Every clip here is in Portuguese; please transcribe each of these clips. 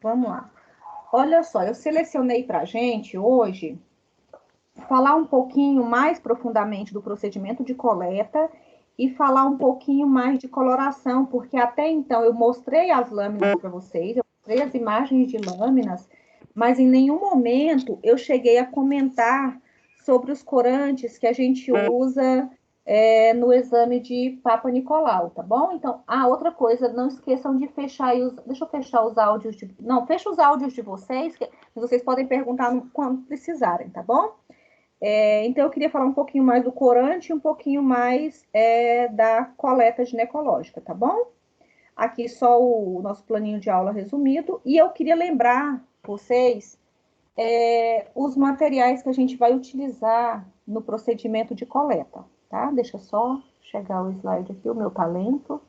Vamos lá. Olha só, eu selecionei para a gente hoje falar um pouquinho mais profundamente do procedimento de coleta e falar um pouquinho mais de coloração, porque até então eu mostrei as lâminas para vocês, eu mostrei as imagens de lâminas, mas em nenhum momento eu cheguei a comentar sobre os corantes que a gente usa no exame de Papa Nicolau, tá bom? Então, outra coisa, não esqueçam de fechar aí os. Deixa eu fechar os áudios de. Não, fecha os áudios de vocês, que vocês podem perguntar quando precisarem, tá bom? Então, eu queria falar um pouquinho mais do corante e um pouquinho mais da coleta ginecológica, tá bom? Aqui só o nosso planinho de aula resumido. E eu queria lembrar vocês os materiais que a gente vai utilizar no procedimento de coleta, tá? Deixa só chegar o slide aqui, o meu talento.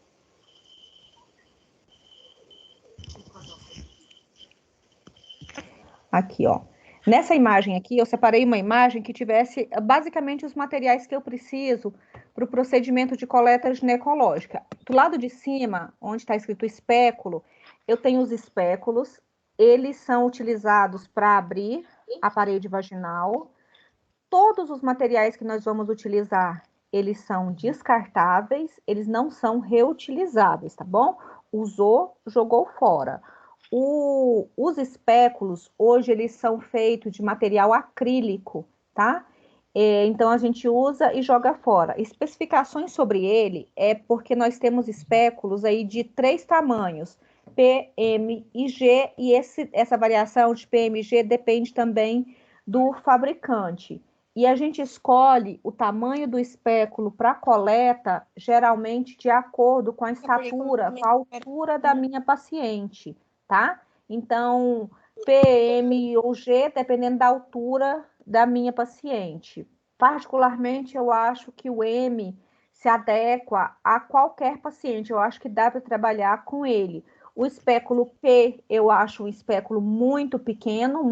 Aqui, ó. Nessa imagem aqui, eu separei uma imagem que tivesse basicamente os materiais que eu preciso para o procedimento de coleta ginecológica. Do lado de cima, onde está escrito espéculo, eu tenho os espéculos. Eles são utilizados para abrir a parede vaginal. Todos os materiais que nós vamos utilizar, eles são descartáveis, eles não são reutilizáveis, tá bom? Usou, jogou fora. Os espéculos, hoje, eles são feitos de material acrílico, tá? Então, a gente usa e joga fora. Especificações sobre ele é porque nós temos espéculos aí de 3 tamanhos, P, M e G, e essa variação de P, M e G depende também do fabricante. E a gente escolhe o tamanho do espéculo para coleta, geralmente de acordo com a estatura, com a altura da minha paciente, tá? Então, PM ou G, dependendo da altura da minha paciente. Particularmente, eu acho que o M se adequa a qualquer paciente, eu acho que dá para trabalhar com ele. O espéculo P, eu acho um espéculo muito pequeno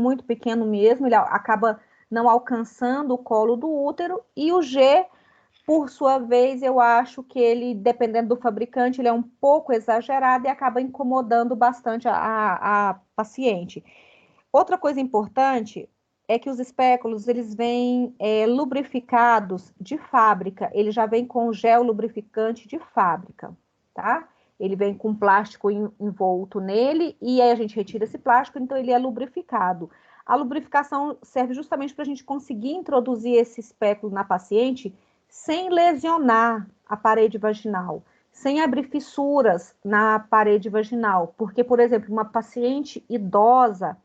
mesmo, ele acaba não alcançando o colo do útero, e o G, por sua vez, eu acho que ele, dependendo do fabricante, ele é um pouco exagerado e acaba incomodando bastante a paciente. Outra coisa importante é que os espéculos, eles vêm lubrificados de fábrica, ele já vem com gel lubrificante de fábrica, tá? Ele vem com plástico envolto nele e aí a gente retira esse plástico, então ele é lubrificado. A lubrificação serve justamente para a gente conseguir introduzir esse espéculo na paciente sem lesionar a parede vaginal, sem abrir fissuras na parede vaginal, porque, por exemplo, uma paciente idosa,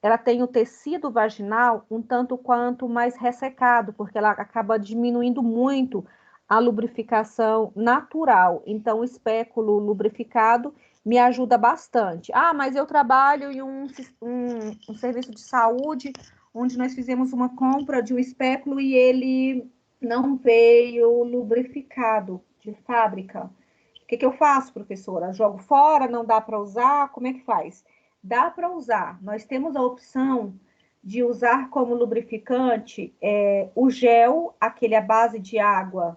ela tem o tecido vaginal um tanto quanto mais ressecado, porque ela acaba diminuindo muito a lubrificação natural. Então, o espéculo lubrificado me ajuda bastante. Mas eu trabalho em um serviço de saúde onde nós fizemos uma compra de um espéculo e ele não veio lubrificado de fábrica. O que eu faço, professora? Jogo fora? Não dá para usar? Como é que faz? Dá para usar. Nós temos a opção de usar como lubrificante o gel, aquele à base de água,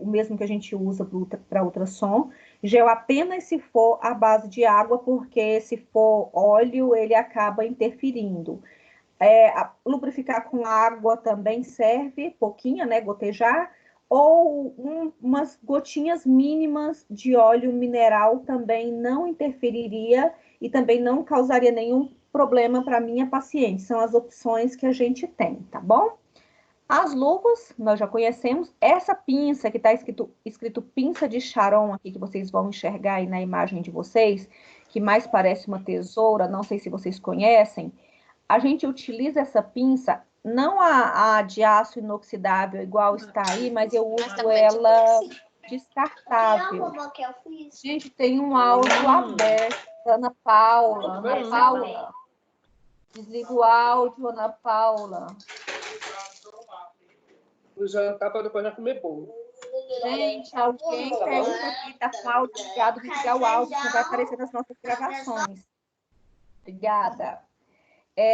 o mesmo que a gente usa para ultrassom, gel apenas se for à base de água, porque se for óleo, ele acaba interferindo. Lubrificar com água também serve, pouquinho, né? Gotejar, ou umas gotinhas mínimas de óleo mineral também não interferiria e também não causaria nenhum problema para minha paciente. São as opções que a gente tem, tá bom? As luvas, nós já conhecemos. Essa pinça que está escrito pinça de Charon aqui, que vocês vão enxergar aí na imagem de vocês, que mais parece uma tesoura, não sei se vocês conhecem. A gente utiliza essa pinça, não a de aço inoxidável, igual está aí, mas eu uso ela descartável. Gente, tem um áudio aberto. Ana Paula, Ana Paula. Desliga o áudio, Ana Paula. O jantar para depois não comer bolo. Gente, alguém pergunta aqui, está com áudio ligado, desligar o áudio, que não vai aparecer nas nossas gravações. Obrigada.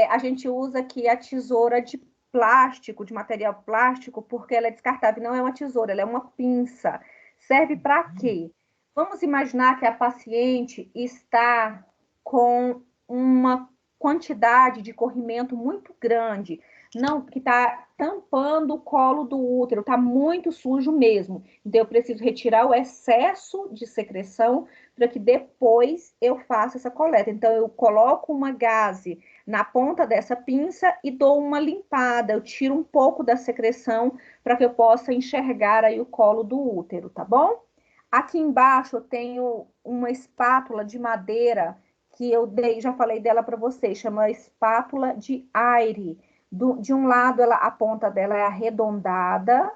A gente usa aqui a tesoura de plástico, de material plástico, porque ela é descartável. Não é uma tesoura, ela é uma pinça. Serve para quê? Vamos imaginar que a paciente está com uma quantidade de corrimento muito grande, não, que está tampando o colo do útero, está muito sujo mesmo. Então, eu preciso retirar o excesso de secreção para que depois eu faça essa coleta. Então, eu coloco uma gaze na ponta dessa pinça e dou uma limpada. Eu tiro um pouco da secreção para que eu possa enxergar aí o colo do útero, tá bom? Aqui embaixo eu tenho uma espátula de madeira que eu dei, já falei dela para vocês, chama espátula de aire. De um lado, a ponta dela é arredondada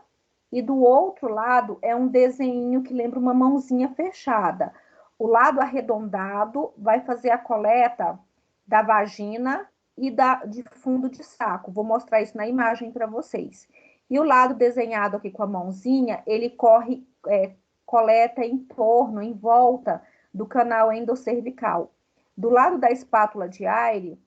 e do outro lado é um desenho que lembra uma mãozinha fechada. O lado arredondado vai fazer a coleta da vagina e de fundo de saco. Vou mostrar isso na imagem para vocês. E o lado desenhado aqui com a mãozinha, ele corre, coleta em torno, em volta do canal endocervical. Do lado da espátula de aire,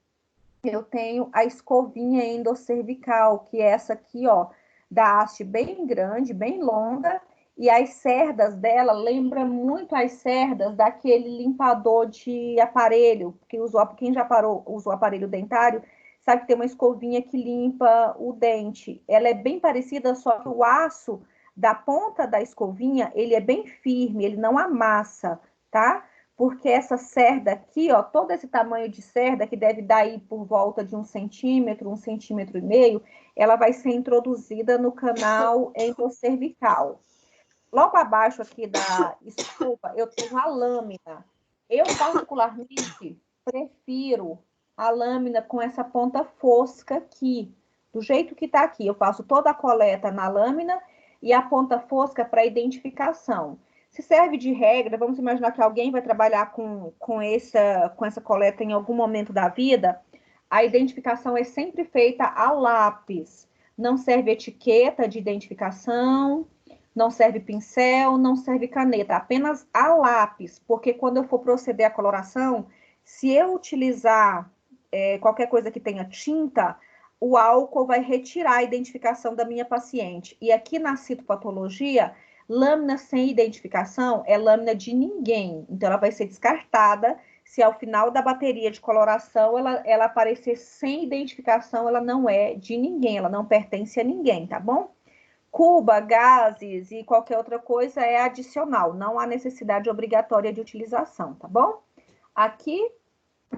eu tenho a escovinha endocervical, que é essa aqui, ó, da haste bem grande, bem longa, e as cerdas dela lembram muito as cerdas daquele limpador de aparelho, que usou, quem já usou aparelho dentário, sabe que tem uma escovinha que limpa o dente. Ela é bem parecida, só que o aço da ponta da escovinha, ele é bem firme, ele não amassa, tá? Porque essa cerda aqui, ó, todo esse tamanho de cerda, que deve dar aí por volta de 1 centímetro e meio, ela vai ser introduzida no canal endocervical. Logo abaixo aqui da escova, eu tenho a lâmina. Eu, particularmente, prefiro a lâmina com essa ponta fosca aqui, do jeito que tá aqui. Eu faço toda a coleta na lâmina e a ponta fosca para identificação. Se serve de regra, vamos imaginar que alguém vai trabalhar com essa coleta em algum momento da vida, a identificação é sempre feita a lápis. Não serve etiqueta de identificação, não serve pincel, não serve caneta, apenas a lápis, porque quando eu for proceder à coloração, se eu utilizar qualquer coisa que tenha tinta, o álcool vai retirar a identificação da minha paciente. E aqui na citopatologia, lâmina sem identificação é lâmina de ninguém. Então, ela vai ser descartada se ao final da bateria de coloração ela aparecer sem identificação, ela não é de ninguém, ela não pertence a ninguém, tá bom? Cuba, gases e qualquer outra coisa é adicional, não há necessidade obrigatória de utilização, tá bom? Aqui,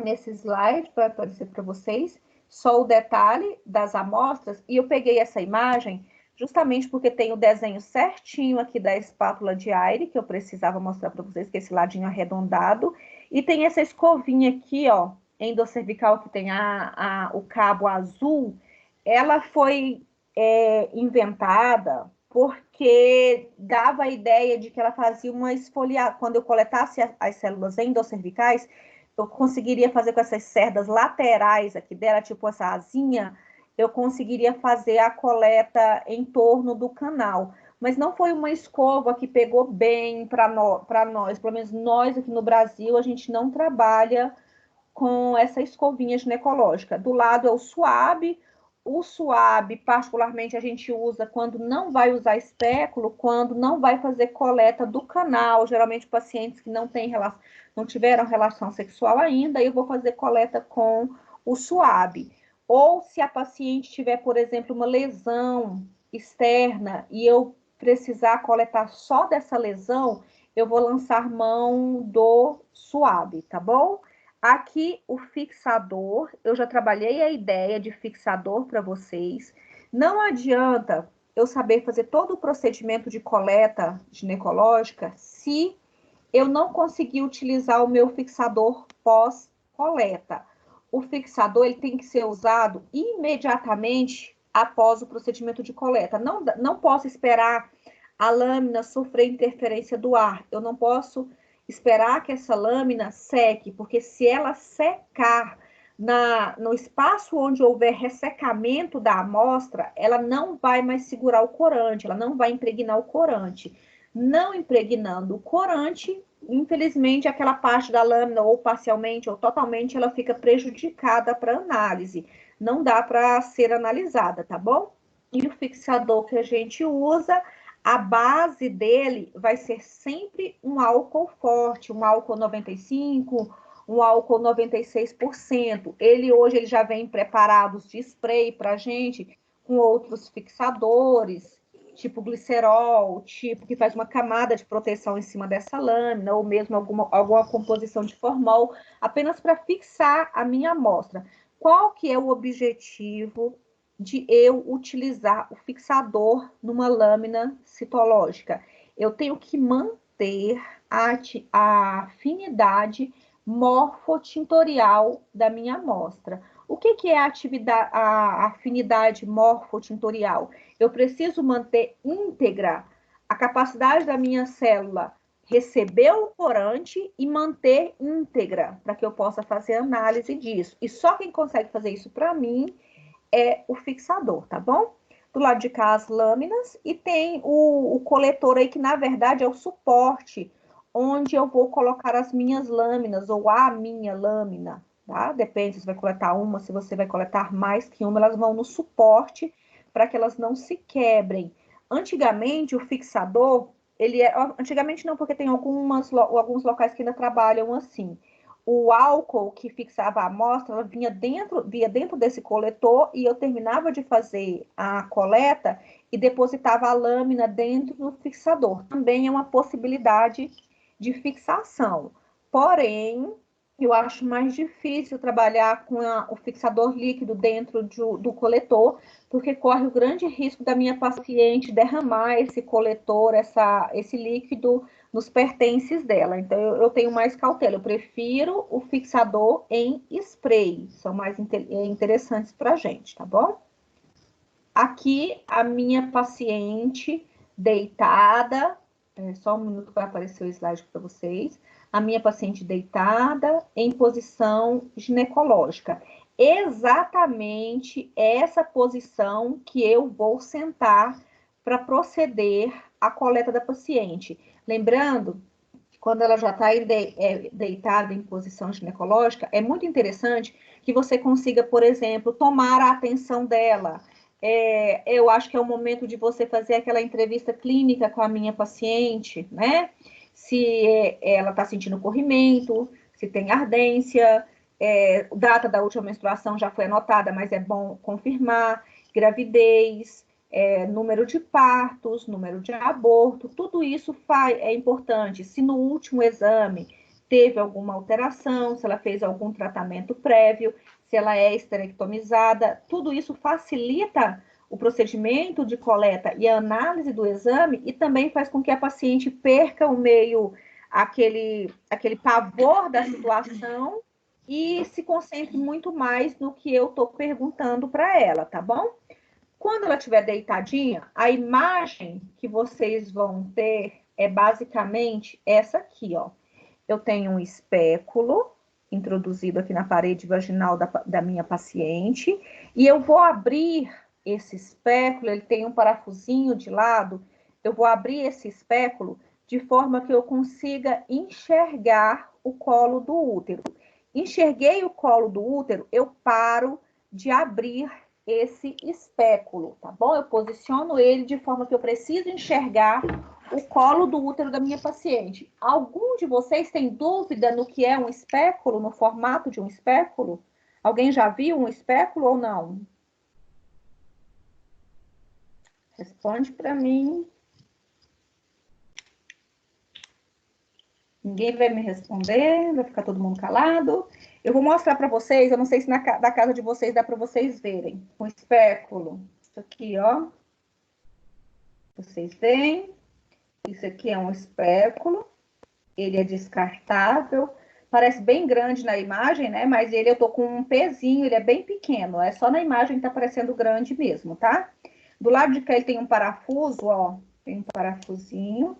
nesse slide, vai aparecer para vocês só o detalhe das amostras, e eu peguei essa imagem justamente porque tem o desenho certinho aqui da espátula de aire, que eu precisava mostrar para vocês, que é esse ladinho arredondado, e tem essa escovinha aqui, ó, endocervical, que tem o cabo azul, ela foi inventada porque dava a ideia de que ela fazia uma esfoliação. Quando eu coletasse as células endocervicais, eu conseguiria fazer com essas cerdas laterais aqui dela, tipo essa asinha, eu conseguiria fazer a coleta em torno do canal. Mas não foi uma escova que pegou bem para nós, pelo menos nós aqui no Brasil, a gente não trabalha com essa escovinha ginecológica. Do lado é o suave, particularmente, a gente usa quando não vai usar espéculo, quando não vai fazer coleta do canal, geralmente pacientes que não tiveram relação sexual ainda, eu vou fazer coleta com o suave. Ou se a paciente tiver, por exemplo, uma lesão externa e eu precisar coletar só dessa lesão, eu vou lançar mão do suave, tá bom? Aqui o fixador, eu já trabalhei a ideia de fixador para vocês. Não adianta eu saber fazer todo o procedimento de coleta ginecológica se eu não conseguir utilizar o meu fixador pós-coleta. O fixador ele tem que ser usado imediatamente após o procedimento de coleta. Não posso esperar a lâmina sofrer interferência do ar. Eu não posso esperar que essa lâmina seque, porque se ela secar no espaço onde houver ressecamento da amostra, ela não vai mais segurar o corante, ela não vai impregnar o corante. Não impregnando o corante, infelizmente, aquela parte da lâmina, ou parcialmente ou totalmente, ela fica prejudicada para análise. Não dá para ser analisada, tá bom? E o fixador que a gente usa, a base dele vai ser sempre um álcool forte, um álcool 95, um álcool 96%. Hoje ele já vem preparados de spray para a gente, com outros fixadores, tipo glicerol, tipo que faz uma camada de proteção em cima dessa lâmina, ou mesmo alguma composição de formol, apenas para fixar a minha amostra. Qual que é o objetivo de eu utilizar o fixador numa lâmina citológica? Eu tenho que manter a afinidade morfotintorial da minha amostra. O que é a afinidade morfotintorial? Eu preciso manter íntegra a capacidade da minha célula receber o corante e manter íntegra, para que eu possa fazer análise disso. E só quem consegue fazer isso para mim é o fixador, tá bom? Do lado de cá as lâminas e tem o coletor aí, que na verdade é o suporte, onde eu vou colocar as minhas lâminas ou a minha lâmina, tá? Depende se você vai coletar uma, se você vai coletar mais que uma, elas vão no suporte para que elas não se quebrem. Antigamente, o fixador, antigamente não, porque tem alguns locais que ainda trabalham assim. O álcool que fixava a amostra vinha dentro desse coletor e eu terminava de fazer a coleta e depositava a lâmina dentro do fixador. Também é uma possibilidade de fixação. Porém, eu acho mais difícil trabalhar com o fixador líquido dentro do coletor, porque corre o grande risco da minha paciente derramar esse coletor, esse líquido nos pertences dela. Então, eu tenho mais cautela. Eu prefiro o fixador em spray. São mais interessantes para a gente, tá bom? Aqui, a minha paciente deitada. Só um minuto para aparecer o slide para vocês. A minha paciente deitada em posição ginecológica. Exatamente essa posição que eu vou sentar para proceder à coleta da paciente. Lembrando, quando ela já está deitada em posição ginecológica, é muito interessante que você consiga, por exemplo, tomar a atenção dela. Eu acho que é o momento de você fazer aquela entrevista clínica com a minha paciente, né? Se ela está sentindo corrimento, se tem ardência, data da última menstruação já foi anotada, mas é bom confirmar, gravidez, número de partos, número de aborto, tudo isso é importante. Se no último exame teve alguma alteração, se ela fez algum tratamento prévio, se ela é esterectomizada, tudo isso facilita o procedimento de coleta e a análise do exame e também faz com que a paciente perca aquele pavor da situação e se concentre muito mais no que eu estou perguntando para ela, tá bom? Quando ela estiver deitadinha, a imagem que vocês vão ter é basicamente essa aqui, ó. Eu tenho um espéculo introduzido aqui na parede vaginal da minha paciente, e eu vou abrir esse espéculo, ele tem um parafusinho de lado, eu vou abrir esse espéculo de forma que eu consiga enxergar o colo do útero. Enxerguei o colo do útero, eu paro de abrir esse espéculo, tá bom? Eu posiciono ele de forma que eu preciso enxergar o colo do útero da minha paciente. Algum de vocês tem dúvida no que é um espéculo, no formato de um espéculo? Alguém já viu um espéculo ou não? Responde para mim. Ninguém vai me responder, vai ficar todo mundo calado. Eu vou mostrar para vocês, eu não sei se da casa de vocês dá para vocês verem. Um espéculo. Isso aqui, ó. Vocês veem? Isso aqui é um espéculo. Ele é descartável. Parece bem grande na imagem, né? Mas eu tô com um pezinho, ele é bem pequeno. É só na imagem que tá parecendo grande mesmo, tá? Do lado de cá ele tem um parafuso, ó. Tem um parafusinho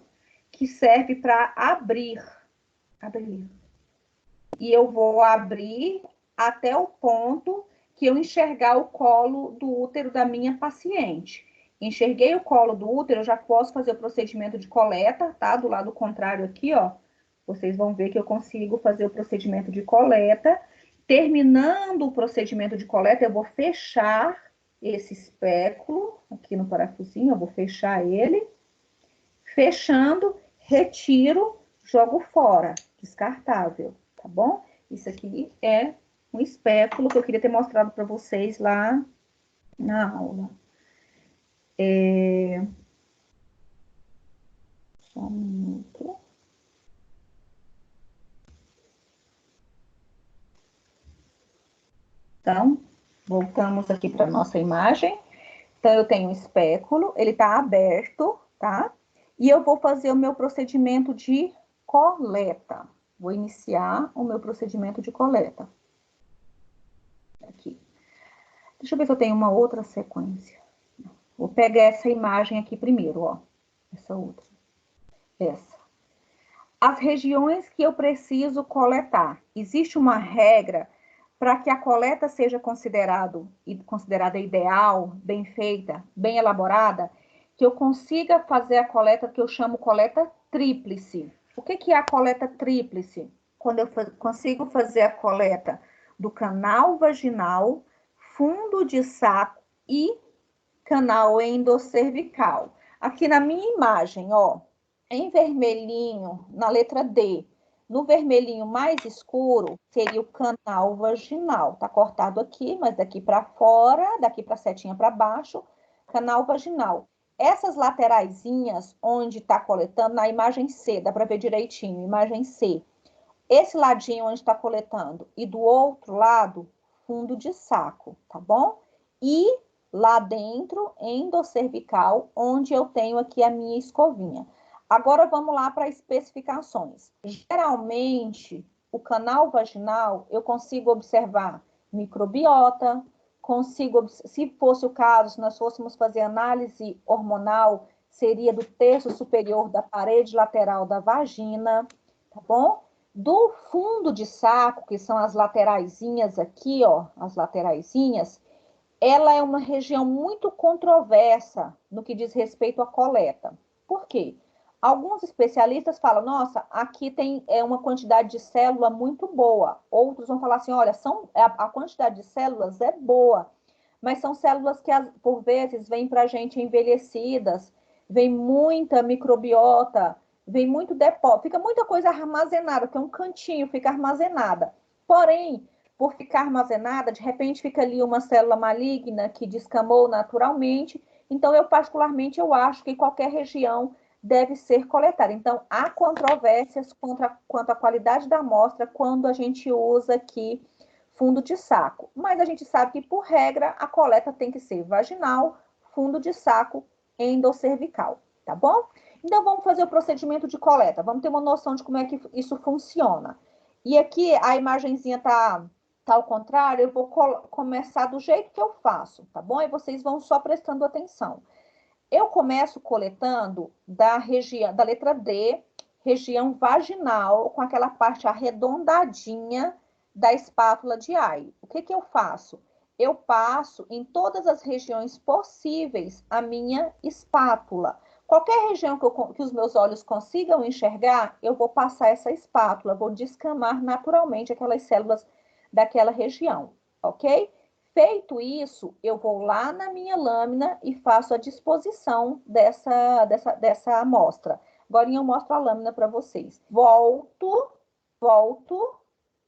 que serve para abrir. E eu vou abrir até o ponto que eu enxergar o colo do útero da minha paciente. Enxerguei o colo do útero, eu já posso fazer o procedimento de coleta, tá? Do lado contrário aqui, ó. Vocês vão ver que eu consigo fazer o procedimento de coleta. Terminando o procedimento de coleta, eu vou fechar esse espéculo aqui no parafusinho, eu vou fechar ele. Fechando, retiro, jogo fora, descartável, tá bom? Isso aqui é um espéculo que eu queria ter mostrado para vocês lá na aula. Só um minuto. Então, voltamos aqui para nossa imagem. Então, eu tenho um espéculo, ele está aberto, tá? E eu vou fazer o meu procedimento de coleta. Vou iniciar o meu procedimento de coleta. Aqui. Deixa eu ver se eu tenho uma outra sequência. Vou pegar essa imagem aqui primeiro, ó. Essa outra. Essa. As regiões que eu preciso coletar. Existe uma regra para que a coleta seja considerada ideal, bem feita, bem elaborada, que eu consiga fazer a coleta que eu chamo coleta tríplice. O que é a coleta tríplice? Quando eu consigo fazer a coleta do canal vaginal, fundo de saco e canal endocervical. Aqui na minha imagem, ó, em vermelhinho, na letra D, no vermelhinho mais escuro, seria o canal vaginal. Tá cortado aqui, mas daqui para fora, daqui para a setinha para baixo, canal vaginal. Essas lateraisinhas, onde tá coletando, na imagem C, dá para ver direitinho, imagem C. Esse ladinho onde está coletando e do outro lado, fundo de saco, tá bom? E lá dentro, endocervical, onde eu tenho aqui a minha escovinha. Agora vamos lá para especificações. Geralmente, o canal vaginal, eu consigo observar microbiota, se fosse o caso, se nós fôssemos fazer análise hormonal, seria do terço superior da parede lateral da vagina, tá bom? Do fundo de saco, que são as lateraisinhas aqui, ó, as lateraisinhas, ela é uma região muito controversa no que diz respeito à coleta. Por quê? Alguns especialistas falam, nossa, aqui tem uma quantidade de célula muito boa. Outros vão falar assim, olha, a quantidade de células é boa, mas são células que, por vezes, vêm para a gente envelhecidas, vem muita microbiota, vem muito depósito, fica muita coisa armazenada, que é um cantinho, fica armazenada. Porém, por ficar armazenada, de repente fica ali uma célula maligna que descamou naturalmente. Então, particularmente, eu acho que qualquer região deve ser coletada. Então, há controvérsias quanto à qualidade da amostra quando a gente usa aqui fundo de saco. Mas a gente sabe que, por regra, a coleta tem que ser vaginal, fundo de saco, endocervical, tá bom? Então, vamos fazer o procedimento de coleta. Vamos ter uma noção de como é que isso funciona. E aqui a imagenzinha tá ao contrário, eu vou começar do jeito que eu faço, tá bom? E vocês vão só prestando atenção. Eu começo coletando da região, da letra D, região vaginal, com aquela parte arredondadinha da espátula de Aire. O que eu faço? Eu passo em todas as regiões possíveis a minha espátula. Qualquer região que os meus olhos consigam enxergar, eu vou passar essa espátula, vou descamar naturalmente aquelas células daquela região, ok? Feito isso, eu vou lá na minha lâmina e faço a disposição dessa amostra. Agora eu mostro a lâmina para vocês. Volto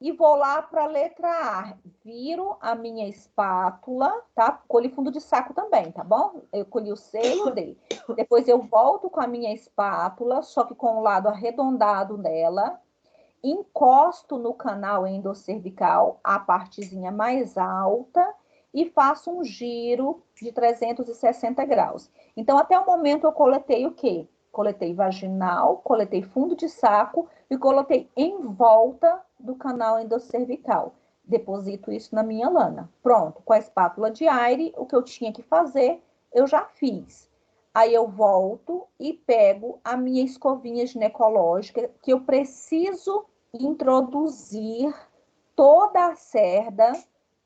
e vou lá para a letra A. Viro a minha espátula, tá? Colhi fundo de saco também, tá bom? Eu colhi o C e o D. Depois eu volto com a minha espátula, só que com o lado arredondado dela. Encosto no canal endocervical, a partezinha mais alta, e faço um giro de 360 graus. Então, até o momento, eu coletei o quê? Coletei vaginal, coletei fundo de saco e coletei em volta do canal endocervical. Deposito isso na minha lana. Pronto, com a espátula de Aire, o que eu tinha que fazer, eu já fiz. Aí eu volto e pego a minha escovinha ginecológica, que eu preciso introduzir toda a cerda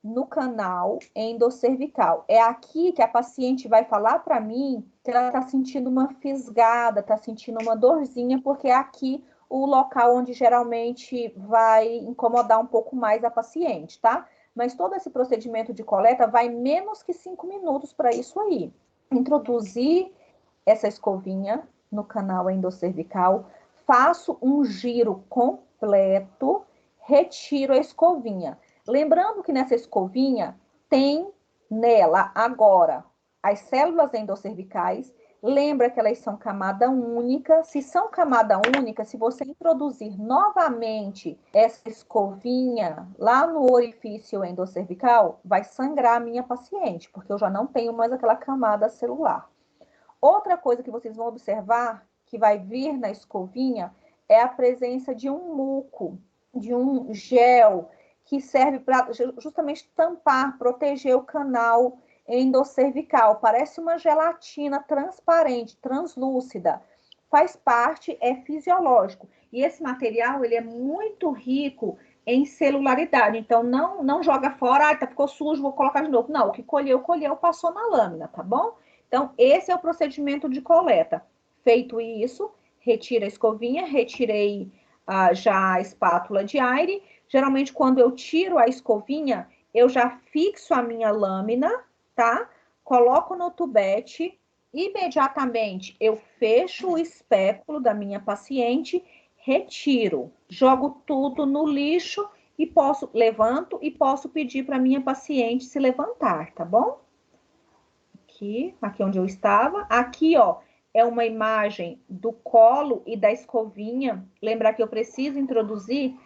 no canal endocervical. É aqui que a paciente vai falar para mim que ela está sentindo uma fisgada, está sentindo uma dorzinha, porque é aqui o local onde geralmente vai incomodar um pouco mais a paciente, tá? Mas todo esse procedimento de coleta vai menos que 5 minutos para isso aí. Introduzir essa escovinha no canal endocervical, faço um giro completo, retiro a escovinha. Lembrando que nessa escovinha tem nela agora as células endoscervicais. Lembra que elas são camada única. Se são camada única, se você introduzir novamente essa escovinha lá no orifício endoscervical, vai sangrar a minha paciente, porque eu já não tenho mais aquela camada celular. Outra coisa que vocês vão observar, que vai vir na escovinha, é a presença de um muco, de um gel, que serve para justamente tampar, proteger o canal endoscervical. Parece uma gelatina transparente, translúcida. Faz parte, é fisiológico. E esse material, ele é muito rico em celularidade. Então, não joga fora, ficou sujo, vou colocar de novo. Não, o que colheu, passou na lâmina, tá bom? Então, esse é o procedimento de coleta. Feito isso, retira a escovinha, retirei já a espátula de aire. Geralmente, quando eu tiro a escovinha, eu já fixo a minha lâmina, tá? Coloco no tubete, imediatamente eu fecho o espéculo da minha paciente, retiro, jogo tudo no lixo e levanto e posso pedir para minha paciente se levantar, tá bom? Aqui onde eu estava. Aqui, ó, é uma imagem do colo e da escovinha. Lembrar que eu preciso introduzir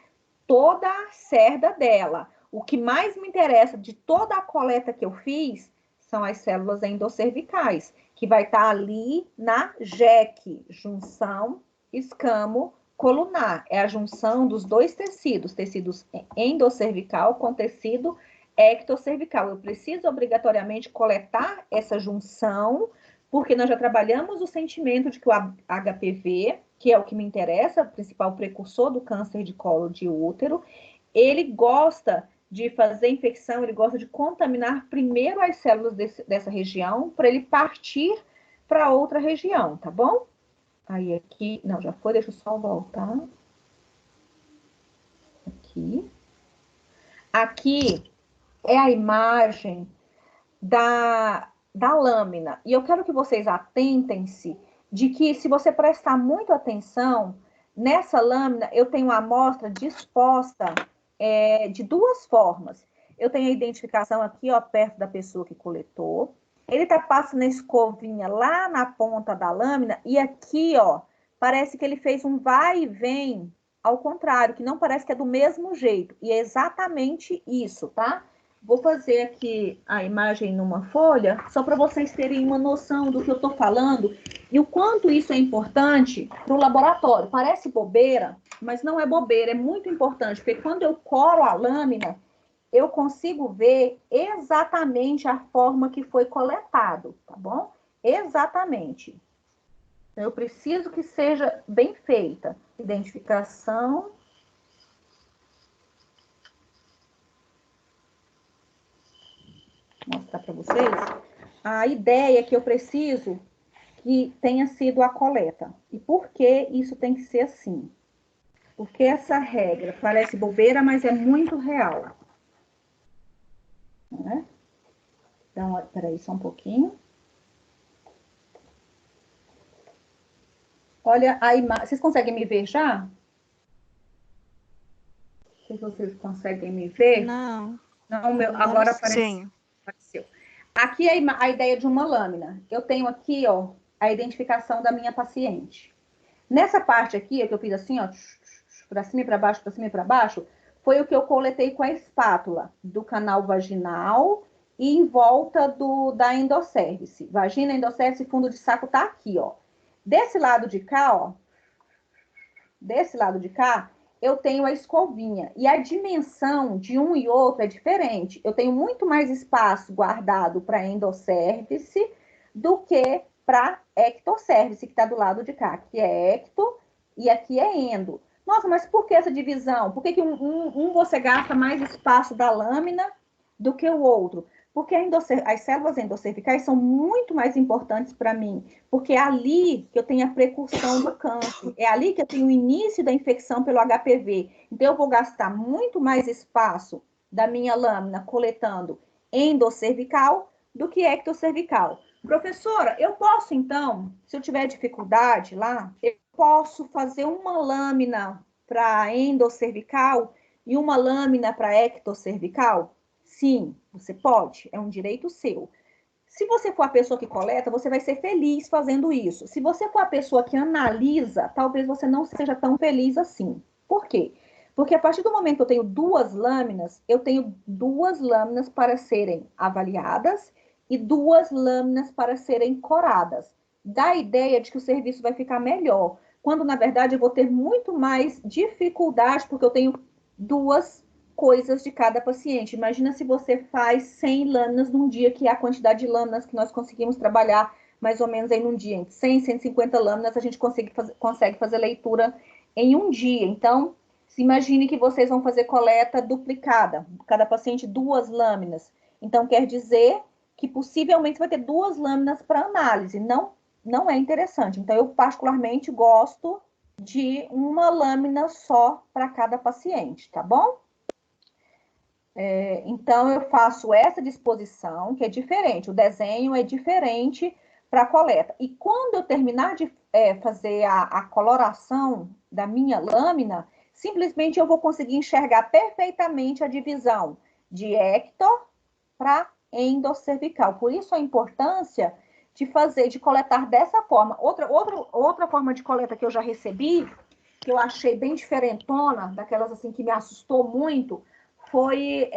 toda a cerda dela. O que mais me interessa de toda a coleta que eu fiz são as células endoscervicais, que vai estar ali na JEC, junção escamo colunar. É a junção dos dois tecidos endoscervical com tecido ectocervical. Eu preciso obrigatoriamente coletar essa junção, porque nós já trabalhamos o sentimento de que o HPV, que é o que me interessa, o principal precursor do câncer de colo de útero, ele gosta de fazer infecção, ele gosta de contaminar primeiro as células dessa região, para ele partir para outra região, tá bom? Aí aqui, não, já foi, deixa eu só voltar. Aqui. Aqui é a imagem da lâmina. E eu quero que vocês atentem-se de que, se você prestar muita atenção, nessa lâmina eu tenho uma amostra disposta de duas formas. Eu tenho a identificação aqui, ó, perto da pessoa que coletou. Ele tá passando a escovinha lá na ponta da lâmina e aqui, ó, parece que ele fez um vai e vem ao contrário, que não parece que é do mesmo jeito. E é exatamente isso, tá? Vou fazer aqui a imagem numa folha, só para vocês terem uma noção do que eu estou falando e o quanto isso é importante para o laboratório. Parece bobeira, mas não é bobeira, é muito importante, porque quando eu colo a lâmina, eu consigo ver exatamente a forma que foi coletado, tá bom? Exatamente. Eu preciso que seja bem feita. Identificação. Vou mostrar para vocês. A ideia é que eu preciso que tenha sido a coleta. E por que isso tem que ser assim? Porque essa regra parece bobeira, mas é muito real. Né? Então, peraí só um pouquinho. Olha a imagem. Vocês conseguem me ver já? Não sei se vocês conseguem me ver. Não. Não, agora apareceu. Aqui é a ideia de uma lâmina. Eu tenho aqui, ó, a identificação da minha paciente. Nessa parte aqui, que eu fiz assim, ó, para cima e para baixo, para cima e para baixo, foi o que eu coletei com a espátula do canal vaginal e em volta da endocérvice. Vagina, endocérvice, fundo de saco tá aqui, ó. Desse lado de cá, ó, desse lado de cá, eu tenho a escovinha. E a dimensão de um e outro é diferente. Eu tenho muito mais espaço guardado para endocérvice do que para ectocérvice, que está do lado de cá. Aqui é ecto e aqui é endo. Nossa, mas por que essa divisão? Por que um você gasta mais espaço da lâmina do que o outro? Porque as células endoscervicais são muito mais importantes para mim, porque é ali que eu tenho a precursão do câncer, é ali que eu tenho o início da infecção pelo HPV. Então, eu vou gastar muito mais espaço da minha lâmina coletando endoscervical do que ectocervical. Professora, eu posso, então, se eu tiver dificuldade lá, eu posso fazer uma lâmina para endoscervical e uma lâmina para ectocervical? Sim, você pode, é um direito seu. Se você for a pessoa que coleta, você vai ser feliz fazendo isso. Se você for a pessoa que analisa, talvez você não seja tão feliz assim. Por quê? Porque a partir do momento que eu tenho duas lâminas, eu tenho duas lâminas para serem avaliadas e duas lâminas para serem coradas. Dá a ideia de que o serviço vai ficar melhor, quando na verdade eu vou ter muito mais dificuldade, porque eu tenho duas coisas de cada paciente. Imagina se você faz 100 lâminas num dia, que é a quantidade de lâminas que nós conseguimos trabalhar mais ou menos aí num dia. Em 100, 150 lâminas, a gente consegue fazer leitura em um dia. Então, se imagine que vocês vão fazer coleta duplicada, cada paciente duas lâminas. Então, quer dizer que possivelmente vai ter duas lâminas para análise. Não é interessante. Então, eu particularmente gosto de uma lâmina só para cada paciente, tá bom? Então, eu faço essa disposição, que é diferente, o desenho é diferente para a coleta. E quando eu terminar de fazer a coloração da minha lâmina, simplesmente eu vou conseguir enxergar perfeitamente a divisão de ecto para endocervical. Por isso a importância de coletar dessa forma. Outra forma de coleta que eu já recebi, que eu achei bem diferentona, daquelas assim que me assustou muito, foi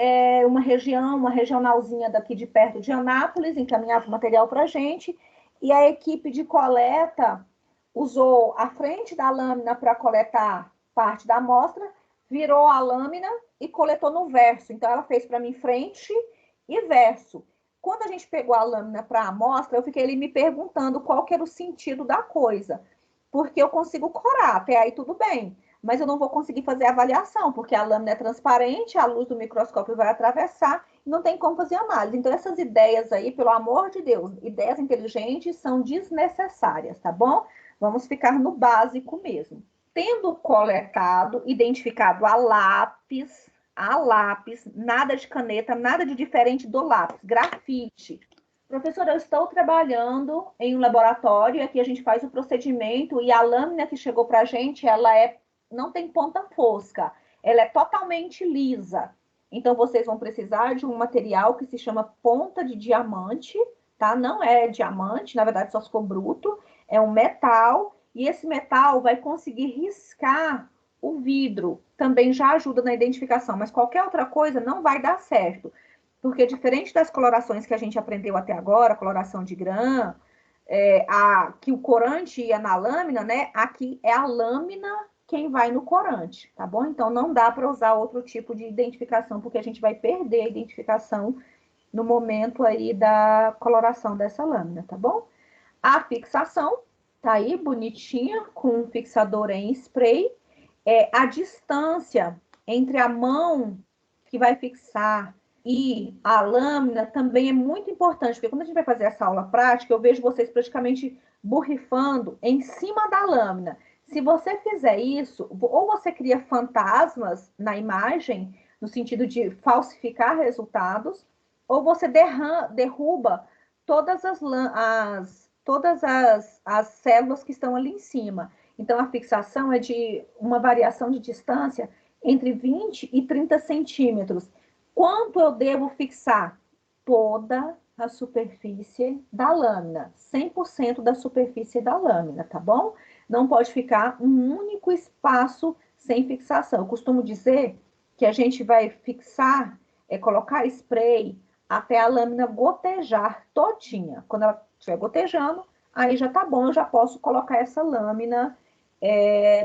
uma regionalzinha daqui de perto de Anápolis, encaminhava o material para a gente, e a equipe de coleta usou a frente da lâmina para coletar parte da amostra, virou a lâmina e coletou no verso. Então, ela fez para mim frente e verso. Quando a gente pegou a lâmina para a amostra, eu fiquei ali me perguntando qual que era o sentido da coisa, porque eu consigo corar, até aí tudo bem, mas eu não vou conseguir fazer a avaliação, porque a lâmina é transparente, a luz do microscópio vai atravessar, e não tem como fazer análise. Então, essas ideias aí, pelo amor de Deus, ideias inteligentes são desnecessárias, tá bom? Vamos ficar no básico mesmo. Tendo coletado, identificado a lápis, nada de caneta, nada de diferente do lápis, grafite. Professora, eu estou trabalhando em um laboratório, aqui a gente faz o procedimento e a lâmina que chegou para a gente, não tem ponta fosca, ela é totalmente lisa. Então, vocês vão precisar de um material que se chama ponta de diamante, tá? Não é diamante, na verdade só se for bruto, é um metal, e esse metal vai conseguir riscar o vidro. Também já ajuda na identificação, mas qualquer outra coisa não vai dar certo. Porque diferente das colorações que a gente aprendeu até agora, coloração de grã, que o corante ia na lâmina, né? Aqui é a lâmina quem vai no corante, tá bom? Então, não dá para usar outro tipo de identificação, porque a gente vai perder a identificação no momento aí da coloração dessa lâmina, tá bom? A fixação tá aí, bonitinha, com um fixador em spray. A distância entre a mão que vai fixar e a lâmina também é muito importante, porque quando a gente vai fazer essa aula prática, eu vejo vocês praticamente borrifando em cima da lâmina. Se você fizer isso, ou você cria fantasmas na imagem, no sentido de falsificar resultados, ou você derruba todas as células que estão ali em cima. Então, a fixação é de uma variação de distância entre 20 e 30 centímetros. Quanto eu devo fixar? Toda a superfície da lâmina, 100% da superfície da lâmina, tá bom? Não pode ficar um único espaço sem fixação. Eu costumo dizer que a gente vai fixar, colocar spray até a lâmina gotejar todinha. Quando ela estiver gotejando, aí já tá bom, eu já posso colocar essa lâmina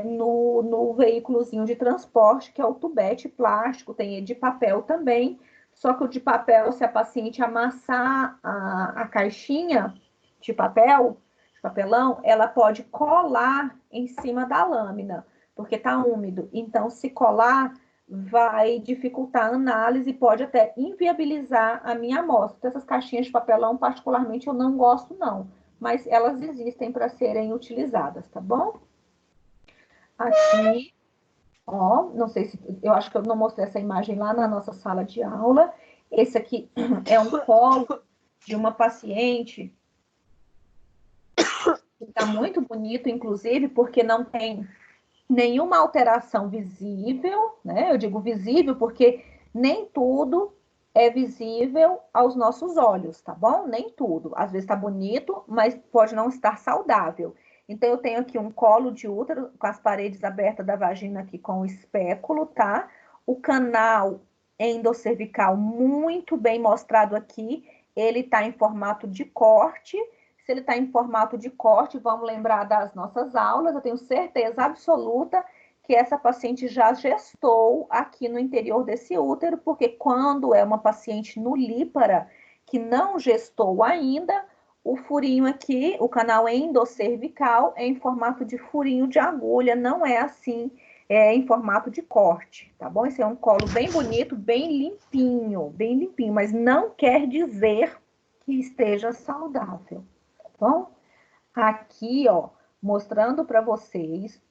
no veículozinho de transporte, que é o tubete plástico, tem de papel também, só que o de papel, se a paciente amassar a caixinha de papelão, ela pode colar em cima da lâmina, porque está úmido. Então, se colar, vai dificultar a análise e pode até inviabilizar a minha amostra. Então, essas caixinhas de papelão, particularmente, eu não gosto, não. Mas elas existem para serem utilizadas, tá bom? Aqui, ó, não sei se, eu acho que eu não mostrei essa imagem lá na nossa sala de aula. Esse aqui é um colo de uma paciente que está muito bonito, inclusive, porque não tem nenhuma alteração visível, né? Eu digo visível porque nem tudo é visível aos nossos olhos, tá bom? Nem tudo. Às vezes tá bonito, mas pode não estar saudável. Então, eu tenho aqui um colo de útero com as paredes abertas da vagina aqui com o espéculo, tá? O canal endocervical muito bem mostrado aqui. Ele tá em formato de corte. Se ele está em formato de corte, vamos lembrar das nossas aulas, eu tenho certeza absoluta que essa paciente já gestou aqui no interior desse útero, porque quando é uma paciente nulípara que não gestou ainda, o furinho aqui, o canal endocervical, é em formato de furinho de agulha, não é assim, é em formato de corte, tá bom? Esse é um colo bem bonito, bem limpinho, mas não quer dizer que esteja saudável. Bom, aqui, ó, mostrando para vocês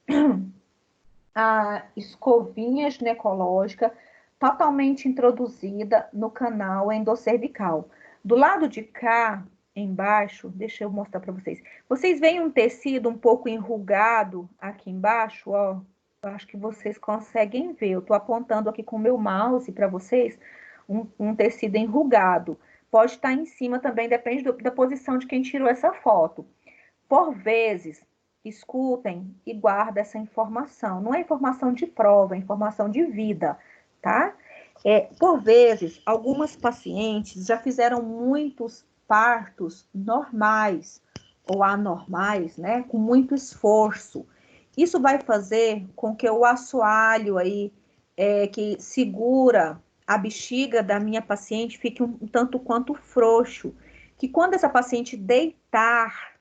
a escovinha ginecológica totalmente introduzida no canal endocervical. Do lado de cá, embaixo, deixa eu mostrar para vocês. Vocês veem um tecido um pouco enrugado aqui embaixo, ó. Eu acho que vocês conseguem ver. Eu estou apontando aqui com o meu mouse para vocês um tecido enrugado. Pode estar em cima também, depende da posição de quem tirou essa foto. Por vezes, escutem e guardem essa informação. Não é informação de prova, é informação de vida, tá? Por vezes, algumas pacientes já fizeram muitos partos normais ou anormais, né? Com muito esforço. Isso vai fazer com que o assoalho aí, que segura a bexiga da minha paciente, fique um tanto quanto frouxo. Que quando essa paciente deitar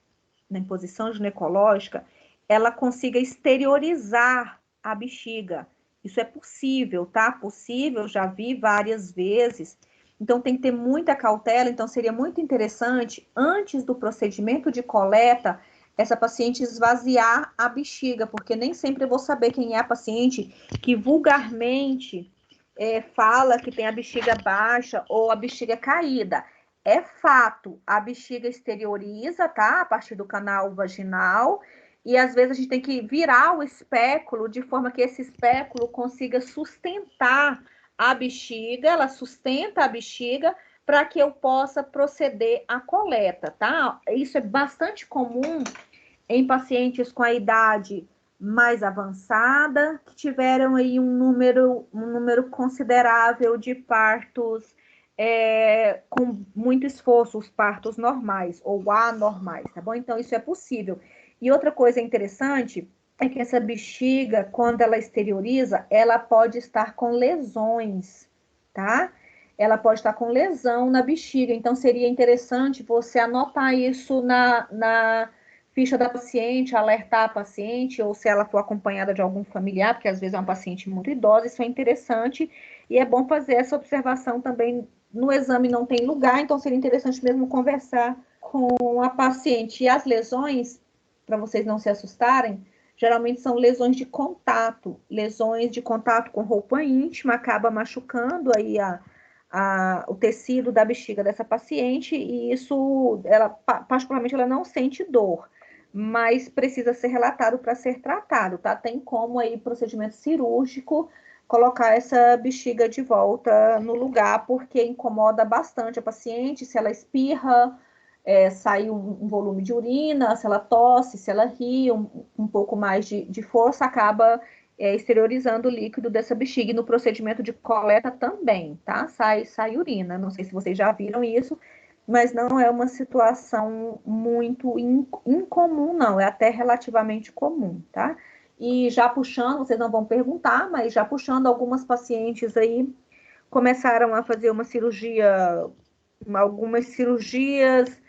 na posição ginecológica, ela consiga exteriorizar a bexiga. Isso é possível, tá? Possível, já vi várias vezes. Então, tem que ter muita cautela. Então, seria muito interessante, antes do procedimento de coleta, essa paciente esvaziar a bexiga, porque nem sempre eu vou saber quem é a paciente que vulgarmente fala que tem a bexiga baixa ou a bexiga caída. É fato, a bexiga exterioriza, tá? A partir do canal vaginal. E às vezes a gente tem que virar o espéculo de forma que esse espéculo consiga sustentar a bexiga, ela sustenta a bexiga para que eu possa proceder à coleta, tá? Isso é bastante comum em pacientes com a idade mais avançada, que tiveram aí um número considerável de partos com muito esforço, os partos normais ou anormais, tá bom? Então, isso é possível. E outra coisa interessante é que essa bexiga, quando ela exterioriza, ela pode estar com lesões, tá? Ela pode estar com lesão na bexiga, então seria interessante você anotar isso na ficha da paciente, alertar a paciente, ou se ela for acompanhada de algum familiar, porque às vezes é uma paciente muito idosa, isso é interessante, e é bom fazer essa observação também no exame, não tem lugar, então seria interessante mesmo conversar com a paciente. E as lesões, para vocês não se assustarem, geralmente são lesões de contato com roupa íntima, acaba machucando aí o tecido da bexiga dessa paciente, e isso, ela particularmente, ela não sente dor, mas precisa ser relatado para ser tratado, tá? Tem como aí, procedimento cirúrgico, colocar essa bexiga de volta no lugar, porque incomoda bastante a paciente, se ela espirra, sai um volume de urina, se ela tosse, se ela ri, um pouco mais de força, acaba exteriorizando o líquido dessa bexiga. E no procedimento de coleta também, tá? Sai urina. Não sei se vocês já viram isso, mas não é uma situação muito incomum, não. É até relativamente comum, tá? E já puxando, vocês não vão perguntar, mas já puxando, algumas pacientes aí começaram a fazer algumas cirurgias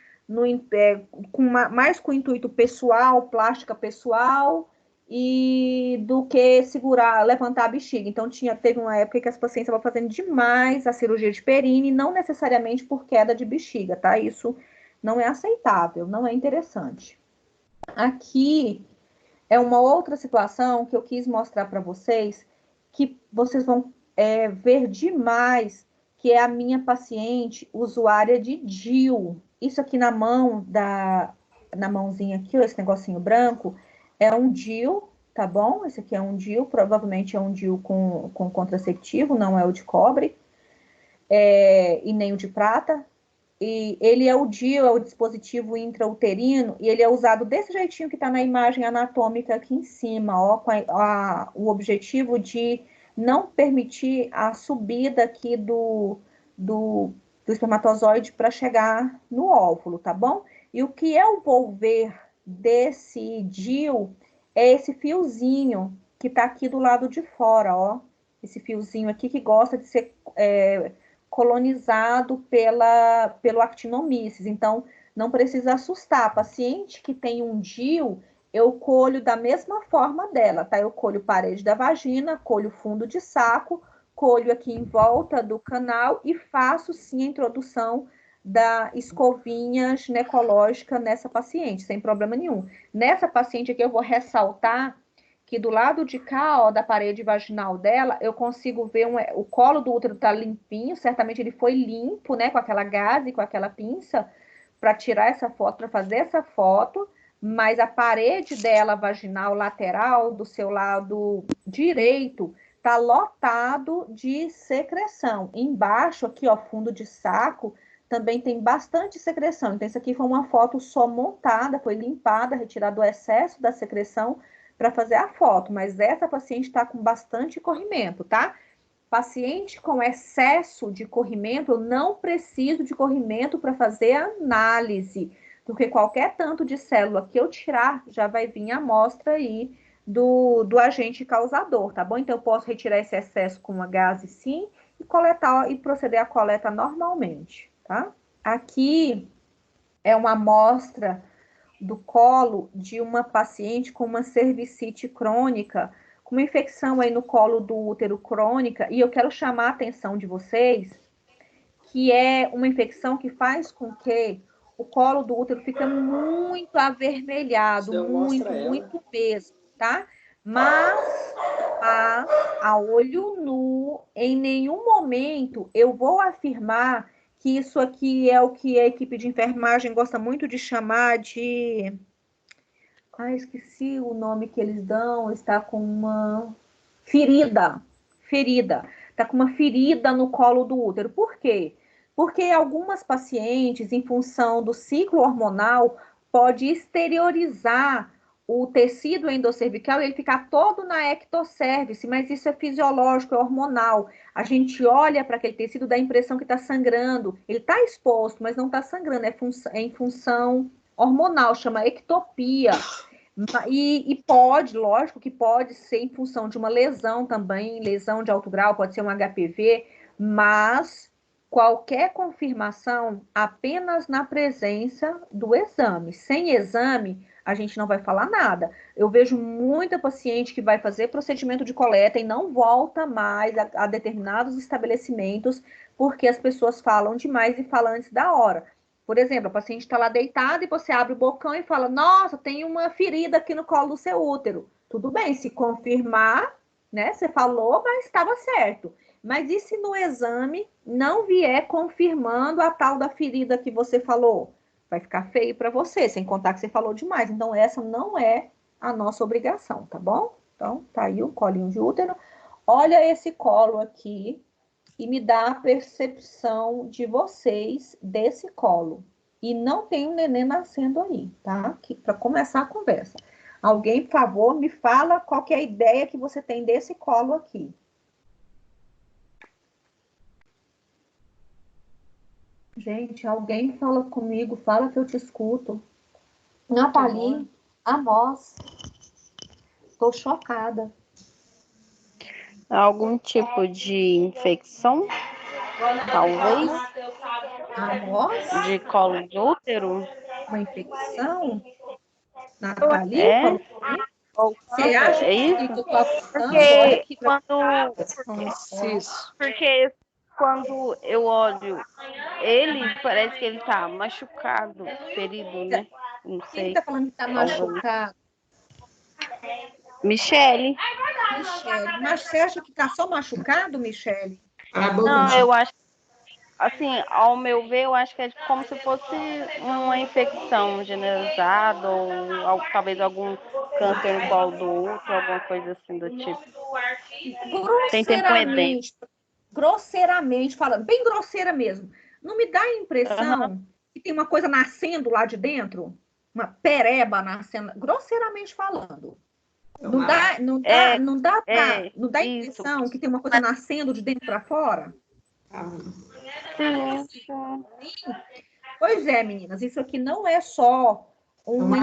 mais com intuito pessoal, plástica pessoal, e do que levantar a bexiga. Então, teve uma época que as pacientes estavam fazendo demais a cirurgia de perine, não necessariamente por queda de bexiga, tá? Isso não é aceitável, não é interessante. Aqui é uma outra situação que eu quis mostrar para vocês, que vocês vão ver demais, que é a minha paciente usuária de DIU. Isso aqui na mãozinha aqui, ó, esse negocinho branco, é um DIU, tá bom? Esse aqui é um DIU, provavelmente é um DIU com contraceptivo, não é o de cobre, e nem o de prata. E ele é o DIU, é o dispositivo intrauterino, e ele é usado desse jeitinho que está na imagem anatômica aqui em cima, ó, com o objetivo de não permitir a subida aqui do espermatozoide para chegar no óvulo, tá bom? E o que eu vou ver desse DIU é esse fiozinho que está aqui do lado de fora, ó. Esse fiozinho aqui que gosta de ser colonizado pelo actinomyces. Então, não precisa assustar. Paciente que tem um DIU, eu colho da mesma forma dela, tá? Eu colho parede da vagina, colho fundo de saco, colho aqui em volta do canal e faço sim a introdução da escovinha ginecológica nessa paciente, sem problema nenhum. Nessa paciente aqui eu vou ressaltar que do lado de cá, ó, da parede vaginal dela, eu consigo ver o colo do útero tá limpinho, certamente ele foi limpo, né, com aquela gaze, com aquela pinça, para tirar essa foto, para fazer essa foto, mas a parede dela vaginal lateral, do seu lado direito, tá lotado de secreção. Embaixo, aqui, ó, fundo de saco, também tem bastante secreção. Então, isso aqui foi uma foto só montada, foi limpada, retirado o excesso da secreção, para fazer a foto, mas essa paciente está com bastante corrimento, tá? Paciente com excesso de corrimento, eu não preciso de corrimento para fazer a análise, porque qualquer tanto de célula que eu tirar, já vai vir a amostra aí do agente causador, tá bom? Então, eu posso retirar esse excesso com uma gase sim e coletar e proceder à coleta normalmente, tá? Aqui é uma amostra do colo de uma paciente com uma cervicite crônica, com uma infecção aí no colo do útero crônica, e eu quero chamar a atenção de vocês, que é uma infecção que faz com que o colo do útero fica muito avermelhado, muito mesmo, tá? Mas a olho nu, em nenhum momento eu vou afirmar que isso aqui é o que a equipe de enfermagem gosta muito de chamar de... esqueci o nome que eles dão, está com uma ferida. Está com uma ferida no colo do útero. Por quê? Porque algumas pacientes, em função do ciclo hormonal, pode exteriorizar o tecido endoscervical e ele ficar todo na ectocervice, mas isso é fisiológico, é hormonal. A gente olha para aquele tecido, dá a impressão que está sangrando. Ele está exposto, mas não está sangrando, é em função hormonal, chama ectopia. E pode, lógico que pode ser em função de uma lesão também, lesão de alto grau, pode ser um HPV, mas qualquer confirmação apenas na presença do exame. Sem exame, a gente não vai falar nada. Eu vejo muita paciente que vai fazer procedimento de coleta e não volta mais a determinados estabelecimentos porque as pessoas falam demais e falam antes da hora. Por exemplo, a paciente está lá deitada e você abre o bocão e fala, nossa, tem uma ferida aqui no colo do seu útero. Tudo bem, se confirmar, né? Você falou, mas estava certo. Mas e se no exame não vier confirmando a tal da ferida que você falou? Vai ficar feio para você, sem contar que você falou demais. Então, essa não é a nossa obrigação, tá bom? Então, tá aí o colinho de útero. Olha esse colo aqui e me dá a percepção de vocês desse colo. E não tem um neném nascendo aí, tá? Para começar a conversa. Alguém, por favor, me fala qual que é a ideia que você tem desse colo aqui. Gente, alguém fala comigo, fala que eu te escuto. Nathalie, Amós, estou chocada. Algum tipo de infecção? Talvez? Amós? De colo de útero? Uma infecção? Nathalie, É? você acha É que isso? eu tô acusando? Olha Porque aqui pra... quando eu olho ele, parece que ele tá machucado, ferido, né? Não Quem sei. tá falando que tá machucado? Michele. Michele. Mas você acha que tá só machucado, Michele? Cala a boca, Não, Michele. eu acho assim, ao meu ver, eu acho que é como se fosse uma infecção generalizada ou talvez algum câncer no colo do útero, alguma coisa assim do tipo. Tem tempo edema. Grosseiramente falando, bem grosseira mesmo. Não me dá a Aham. impressão que tem uma coisa nascendo lá de dentro? Uma pereba nascendo, grosseiramente falando. Não dá, não dá, É, não dá a isso. impressão que tem uma coisa nascendo de dentro para fora? Sim, sim. Pois é, meninas, isso aqui não é só uma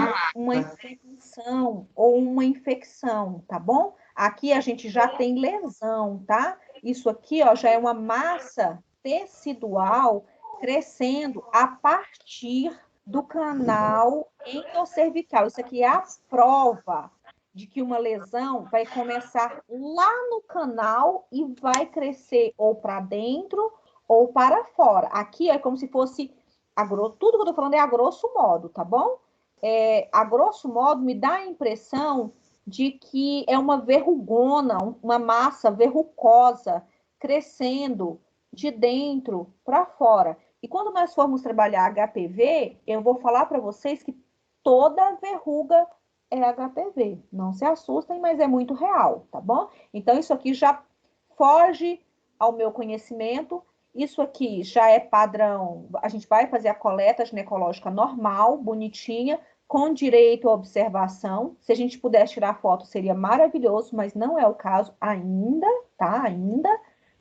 inflamação ou uma infecção, tá bom? Aqui a gente já tem lesão, tá? Isso aqui, ó, já é uma massa tecidual crescendo a partir do canal endocervical. Isso aqui é a prova de que uma lesão vai começar lá no canal e vai crescer ou para dentro ou para fora. Aqui é como se fosse tudo que eu tô falando é a grosso modo, tá bom? A grosso modo, me dá a impressão de que é uma verrugona, uma massa verrucosa crescendo de dentro para fora. E quando nós formos trabalhar HPV, eu vou falar para vocês que toda verruga é HPV. Não se assustem, mas é muito real, tá bom? Então, isso aqui já foge ao meu conhecimento. Isso aqui já é padrão. A gente vai fazer a coleta ginecológica normal, bonitinha, com direito à observação. Se a gente pudesse tirar foto, seria maravilhoso, mas não é o caso ainda, tá? Ainda,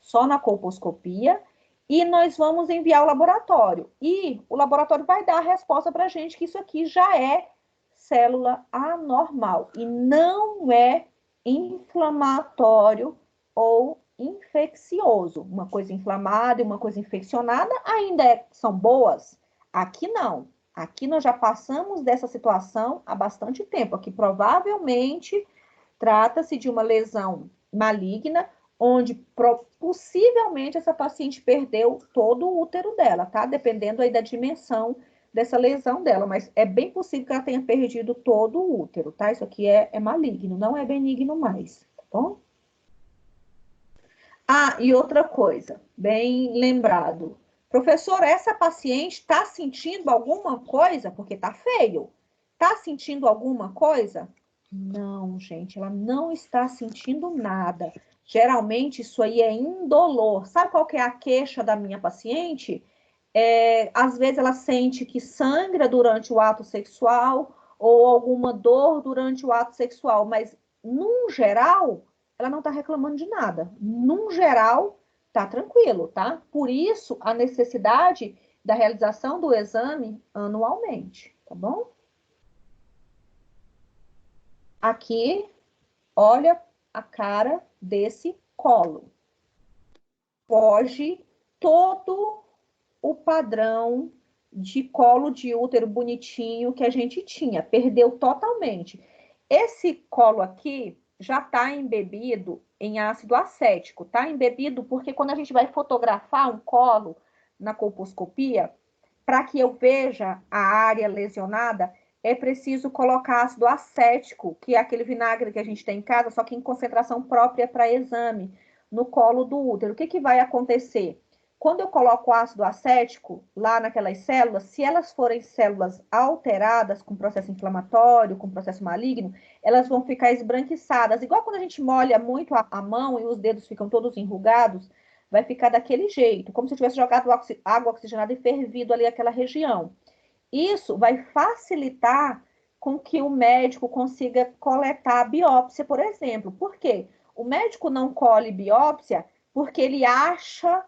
só na colposcopia. E nós vamos enviar ao laboratório. E o laboratório vai dar a resposta para a gente que isso aqui já é célula anormal e não é inflamatório ou infeccioso. Uma coisa inflamada e uma coisa infeccionada ainda são boas. Aqui não. Aqui nós já passamos dessa situação há bastante tempo. Aqui provavelmente trata-se de uma lesão maligna, onde possivelmente essa paciente perdeu todo o útero dela, tá? Dependendo aí da dimensão dessa lesão dela, mas é bem possível que ela tenha perdido todo o útero, tá? Isso aqui é maligno, não é benigno mais, tá bom? Ah, e outra coisa, bem lembrado. Professor, essa paciente está sentindo alguma coisa? Porque está feio. Está sentindo alguma coisa? Não, gente, ela não está sentindo nada. Geralmente isso aí é indolor. Sabe qual que é a queixa da minha paciente? Às vezes ela sente que sangra durante o ato sexual ou alguma dor durante o ato sexual, mas, num geral, ela não está reclamando de nada. Num geral, tá tranquilo, tá? Por isso, a necessidade da realização do exame anualmente, tá bom? Aqui, olha a cara desse colo. Foge todo o padrão de colo de útero bonitinho que a gente tinha, perdeu totalmente. Esse colo aqui já está embebido em ácido acético, tá embebido porque quando a gente vai fotografar um colo na colposcopia, para que eu veja a área lesionada, é preciso colocar ácido acético, que é aquele vinagre que a gente tem em casa, só que em concentração própria para exame, no colo do útero. O que, que vai acontecer? Quando eu coloco ácido acético lá naquelas células, se elas forem células alteradas com processo inflamatório, com processo maligno, elas vão ficar esbranquiçadas. Igual quando a gente molha muito a mão e os dedos ficam todos enrugados, vai ficar daquele jeito, como se tivesse jogado água oxigenada e fervido ali aquela região. Isso vai facilitar com que o médico consiga coletar a biópsia, por exemplo. Por quê? O médico não colhe biópsia porque ele acha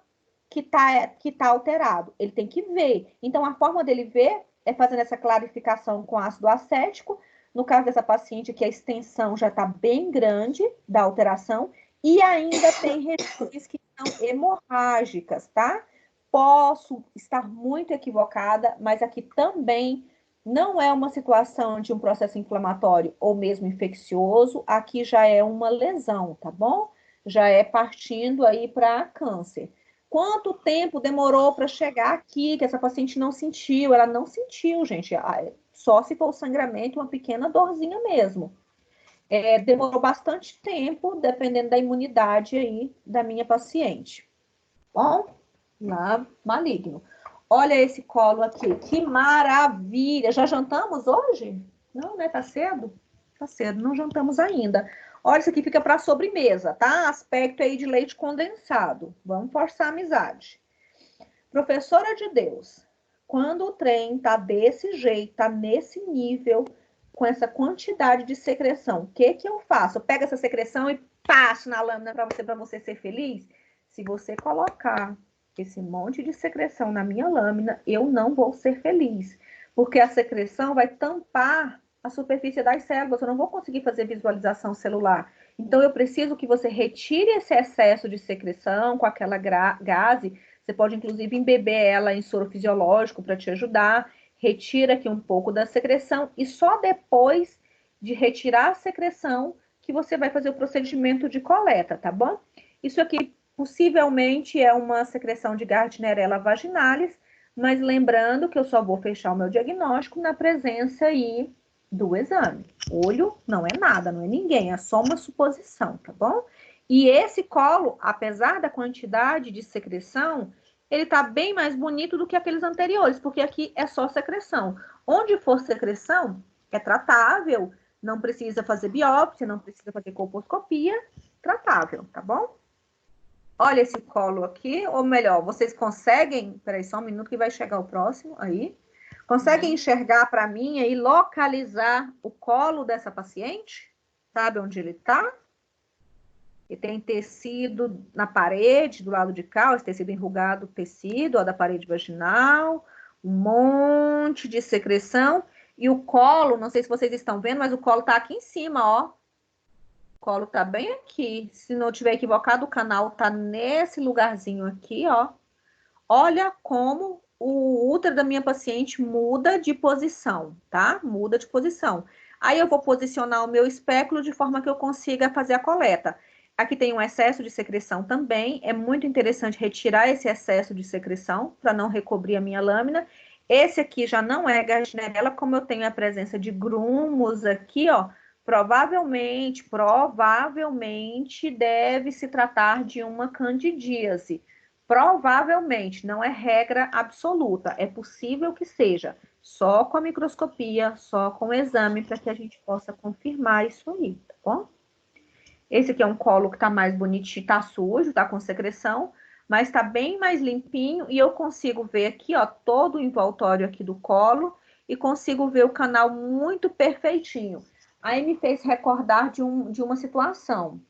que tá alterado. Ele tem que ver. Então, a forma dele ver é fazendo essa clarificação com ácido acético. No caso dessa paciente aqui, a extensão já está bem grande da alteração e ainda tem regiões que são hemorrágicas, tá? Posso estar muito equivocada, mas aqui também não é uma situação de um processo inflamatório ou mesmo infeccioso, aqui já é uma lesão, tá bom? Já é partindo aí para câncer. Quanto tempo demorou para chegar aqui, que essa paciente não sentiu? Ela não sentiu, gente, só se for o sangramento, uma pequena dorzinha mesmo. Demorou bastante tempo, dependendo da imunidade aí da minha paciente. Bom, Lá, maligno. Olha esse colo aqui, que maravilha! Já jantamos hoje? Não, né? Tá cedo? Tá cedo, não jantamos ainda. Olha, isso aqui fica para sobremesa, tá? Aspecto aí de leite condensado. Vamos forçar a amizade. Professora de Deus, quando o trem tá desse jeito, tá nesse nível, com essa quantidade de secreção, o que que eu faço? Eu pego essa secreção e passo na lâmina para você ser feliz? Se você colocar esse monte de secreção na minha lâmina, eu não vou ser feliz, porque a secreção vai tampar a superfície das células, eu não vou conseguir fazer visualização celular. Então, eu preciso que você retire esse excesso de secreção com aquela gase. Você pode, inclusive, embeber ela em soro fisiológico para te ajudar. Retira aqui um pouco da secreção e só depois de retirar a secreção que você vai fazer o procedimento de coleta, tá bom? Isso aqui possivelmente é uma secreção de Gardnerella vaginalis, mas lembrando que eu só vou fechar o meu diagnóstico na presença aí do exame. Olho não é nada, não é ninguém, é só uma suposição, tá bom? E esse colo, apesar da quantidade de secreção, ele tá bem mais bonito do que aqueles anteriores, porque aqui é só secreção. Onde for secreção, é tratável, não precisa fazer biópsia, não precisa fazer colposcopia, tratável, tá bom? Olha esse colo aqui, ou melhor, vocês conseguem, peraí só um minuto que vai chegar o próximo, aí. Conseguem enxergar para mim aí, localizar o colo dessa paciente? Sabe onde ele tá? E tem tecido na parede, do lado de cá, esse tecido enrugado, tecido, ó, da parede vaginal, um monte de secreção. E o colo, não sei se vocês estão vendo, mas o colo tá aqui em cima, ó. O colo tá bem aqui. Se não tiver equivocado, o canal tá nesse lugarzinho aqui, ó. Olha como o útero da minha paciente muda de posição, tá? Muda de posição. Aí eu vou posicionar o meu espéculo de forma que eu consiga fazer a coleta. Aqui tem um excesso de secreção também. É muito interessante retirar esse excesso de secreção para não recobrir a minha lâmina. Esse aqui já não é Gardnerella, como eu tenho a presença de grumos aqui, ó. Provavelmente deve se tratar de uma candidíase. Provavelmente, não é regra absoluta, é possível que seja, só com a microscopia, só com o exame, para que a gente possa confirmar isso aí, tá bom? Esse aqui é um colo que tá mais bonitinho, tá sujo, tá com secreção, mas tá bem mais limpinho, e eu consigo ver aqui, ó, todo o envoltório aqui do colo, e consigo ver o canal muito perfeitinho. Aí me fez recordar de uma situação.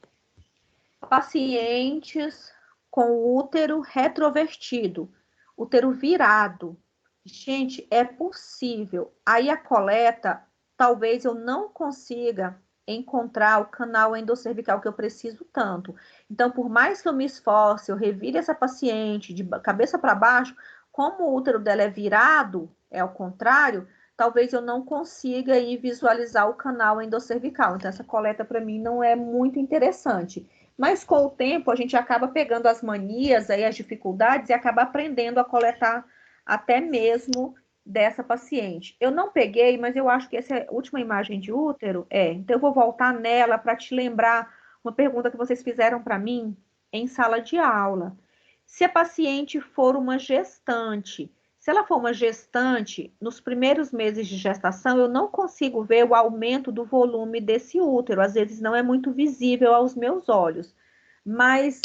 Pacientes com útero retrovertido, útero virado. Gente, é possível. Aí a coleta, talvez eu não consiga encontrar o canal endocervical que eu preciso tanto. Então, por mais que eu me esforce, eu revire essa paciente de cabeça para baixo, como o útero dela é virado, é ao contrário, talvez eu não consiga aí visualizar o canal endocervical. Então, essa coleta para mim não é muito interessante. Mas com o tempo a gente acaba pegando as manias, aí, as dificuldades e acaba aprendendo a coletar até mesmo dessa paciente. Eu não peguei, mas eu acho que essa é a última imagem de útero. Então eu vou voltar nela para te lembrar uma pergunta que vocês fizeram para mim em sala de aula. Se a paciente for uma gestante, se ela for uma gestante, nos primeiros meses de gestação, eu não consigo ver o aumento do volume desse útero. Às vezes não é muito visível aos meus olhos. Mas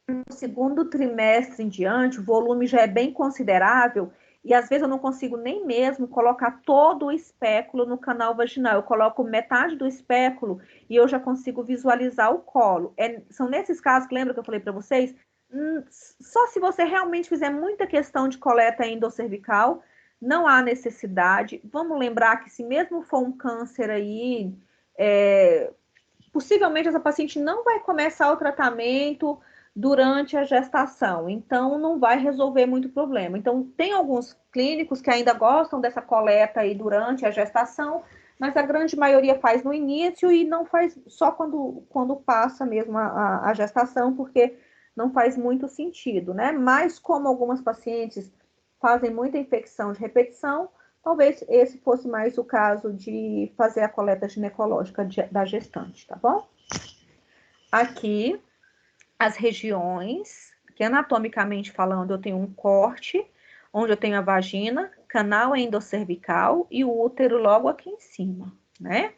no segundo trimestre em diante, o volume já é bem considerável. E às vezes eu não consigo nem mesmo colocar todo o espéculo no canal vaginal. Eu coloco metade do espéculo e eu já consigo visualizar o colo. São nesses casos que lembra que eu falei para vocês? Só se você realmente fizer muita questão de coleta endocervical, não há necessidade. Vamos lembrar que se mesmo for um câncer aí, possivelmente essa paciente não vai começar o tratamento durante a gestação, então não vai resolver muito problema. Então, tem alguns clínicos que ainda gostam dessa coleta aí durante a gestação, mas a grande maioria faz no início e não faz só quando passa mesmo a gestação, porque não faz muito sentido, né? Mas como algumas pacientes fazem muita infecção de repetição, talvez esse fosse mais o caso de fazer a coleta ginecológica da gestante, tá bom? Aqui, as regiões que anatomicamente falando, eu tenho um corte, onde eu tenho a vagina, canal endocervical e o útero logo aqui em cima, né?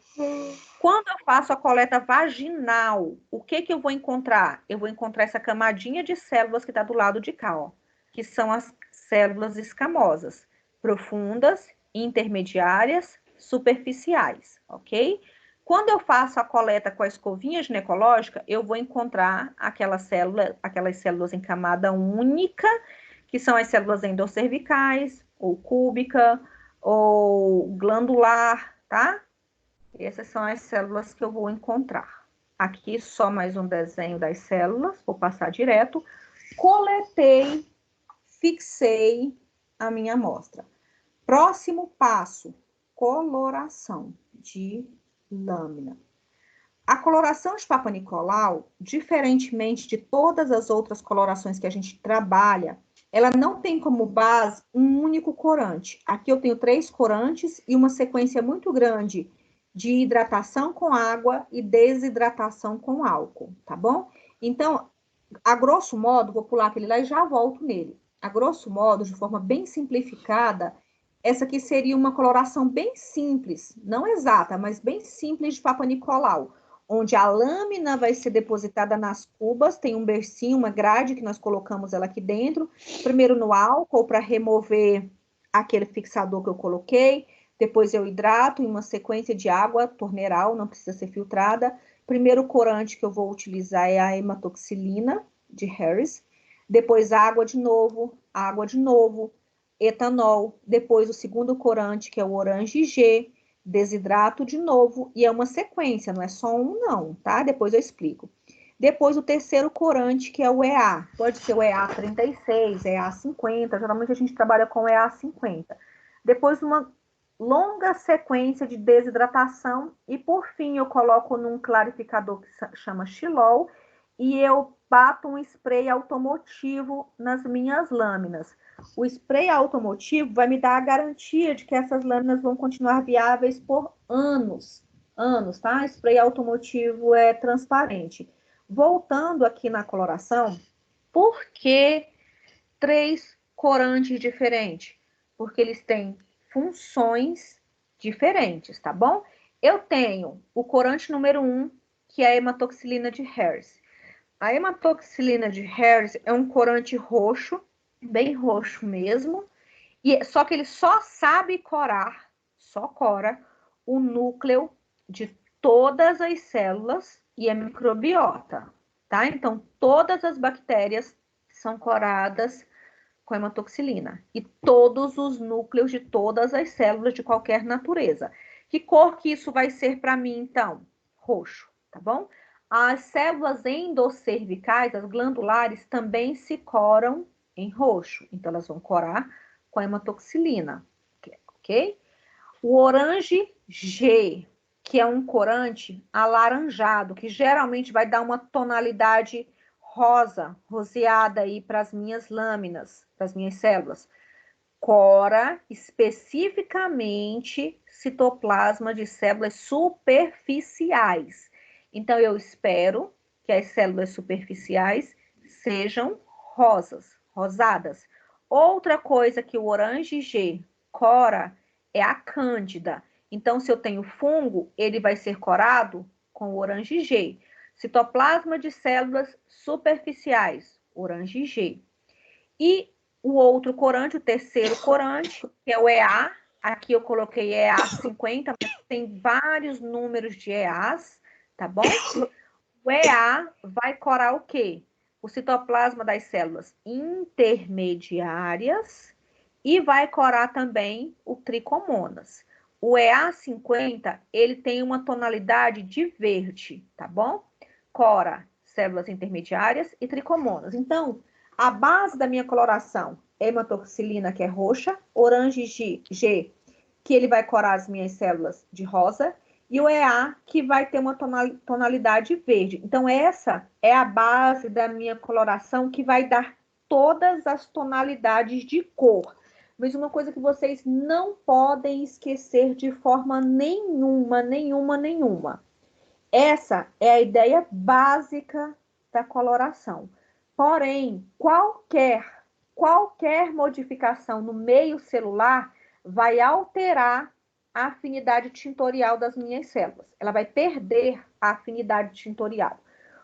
Quando eu faço a coleta vaginal, o que que eu vou encontrar? Eu vou encontrar essa camadinha de células que está do lado de cá, ó, que são as células escamosas, profundas, intermediárias, superficiais, ok? Quando eu faço a coleta com a escovinha ginecológica, eu vou encontrar aquelas células em camada única, que são as células endocervicais, ou cúbica, ou glandular, tá? Essas são as células que eu vou encontrar. Aqui só mais um desenho das células, vou passar direto. Coletei, fixei a minha amostra. Próximo passo, coloração de lâmina. A coloração de Papa Nicolau, diferentemente de todas as outras colorações que a gente trabalha, ela não tem como base um único corante. Aqui eu tenho 3 corantes e uma sequência muito grande de hidratação com água e desidratação com álcool, tá bom? Então, a grosso modo, vou pular aquele lá e já volto nele. A grosso modo, de forma bem simplificada, essa aqui seria uma coloração bem simples, não exata, mas bem simples de Papa Nicolau, onde a lâmina vai ser depositada nas cubas, tem um bercinho, uma grade que nós colocamos ela aqui dentro, primeiro no álcool para remover aquele fixador que eu coloquei, depois eu hidrato em uma sequência de água torneiral, não precisa ser filtrada. Primeiro corante que eu vou utilizar é a hematoxilina de Harris, depois água de novo, etanol, depois o segundo corante que é o Orange G, desidrato de novo, e é uma sequência, não é só um não, tá? Depois eu explico. Depois o terceiro corante, que é o EA, pode ser o EA36, EA50, geralmente a gente trabalha com EA50. Depois uma longa sequência de desidratação, e por fim eu coloco num clarificador que chama Xilol, e eu bato um spray automotivo nas minhas lâminas. O spray automotivo vai me dar a garantia de que essas lâminas vão continuar viáveis por anos, tá? Spray automotivo é transparente. Voltando aqui na coloração, por que 3 corantes diferentes? Porque eles têm funções diferentes, tá bom? Eu tenho o corante número 1, que é a hematoxilina de Harris. A hematoxilina de Harris é um corante roxo, bem roxo mesmo, só que ele só sabe corar, só cora o núcleo de todas as células e a microbiota, tá? Então, todas as bactérias são coradas com hematoxilina e todos os núcleos de todas as células de qualquer natureza. Que cor que isso vai ser para mim, então? Roxo, tá bom? As células endocervicais, as glandulares, também se coram em roxo. Então, elas vão corar com a hematoxilina, ok? O Orange G, que é um corante alaranjado, que geralmente vai dar uma tonalidade rosa, roseada aí para as minhas lâminas, para as minhas células. Cora especificamente citoplasma de células superficiais. Então, eu espero que as células superficiais sejam rosadas. Outra coisa que o Orange G cora é a cândida. Então, se eu tenho fungo, ele vai ser corado com o Orange G. Citoplasma de células superficiais, Orange G. E o outro corante, o terceiro corante, que é o EA. Aqui eu coloquei EA50, mas tem vários números de EAs, tá bom? O EA vai corar o quê? O citoplasma das células intermediárias e vai corar também o tricomonas. O EA50, ele tem uma tonalidade de verde, tá bom? Cora células intermediárias e tricomonas. Então, a base da minha coloração é hematoxilina, que é roxa, Orange G, que ele vai corar as minhas células de rosa, e o EA, que vai ter uma tonalidade verde. Então, essa é a base da minha coloração, que vai dar todas as tonalidades de cor. Mas uma coisa que vocês não podem esquecer de forma nenhuma. Essa é a ideia básica da coloração. Porém, qualquer modificação no meio celular vai alterar a afinidade tintorial das minhas células. Ela vai perder a afinidade tintorial.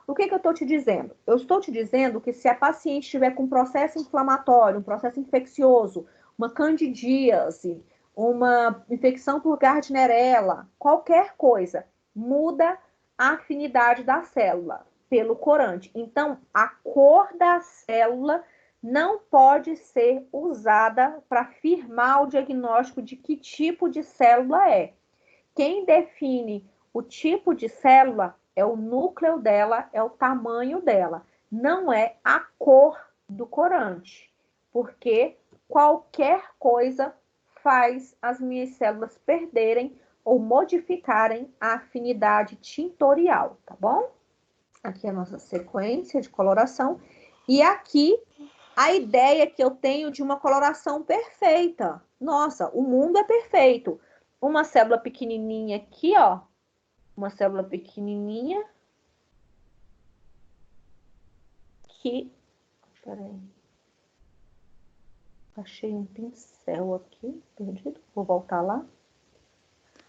O que eu estou te dizendo? Eu estou te dizendo que se a paciente estiver com um processo inflamatório, um processo infeccioso, uma candidíase, uma infecção por Gardnerella, qualquer coisa, muda a afinidade da célula pelo corante. Então, a cor da célula não pode ser usada para afirmar o diagnóstico de que tipo de célula é. Quem define o tipo de célula é o núcleo dela, é o tamanho dela, não é a cor do corante, porque qualquer coisa faz as minhas células perderem ou modificarem a afinidade tintorial, tá bom? Aqui é a nossa sequência de coloração. E aqui a ideia que eu tenho de uma coloração perfeita. Nossa, o mundo é perfeito. Uma célula pequenininha aqui, ó. Uma célula pequenininha. Que... Peraí. Achei um pincel aqui, perdido. Vou voltar lá.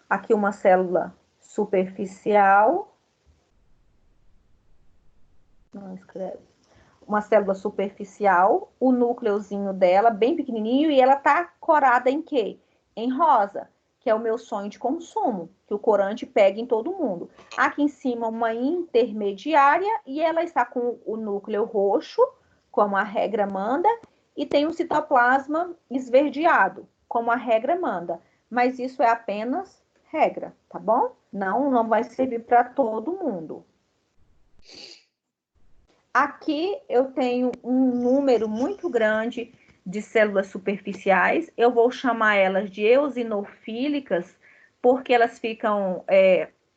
Aqui uma célula superficial. Não escreve. Uma célula superficial, o núcleozinho dela bem pequenininho e ela tá corada em quê? Em rosa, que é o meu sonho de consumo, que o corante pega em todo mundo. Aqui em cima uma intermediária e ela está com o núcleo roxo, como a regra manda, e tem um citoplasma esverdeado, como a regra manda. Mas isso é apenas regra, tá bom? Não vai servir para todo mundo. Aqui eu tenho um número muito grande de células superficiais. Eu vou chamar elas de eosinofílicas, porque elas ficam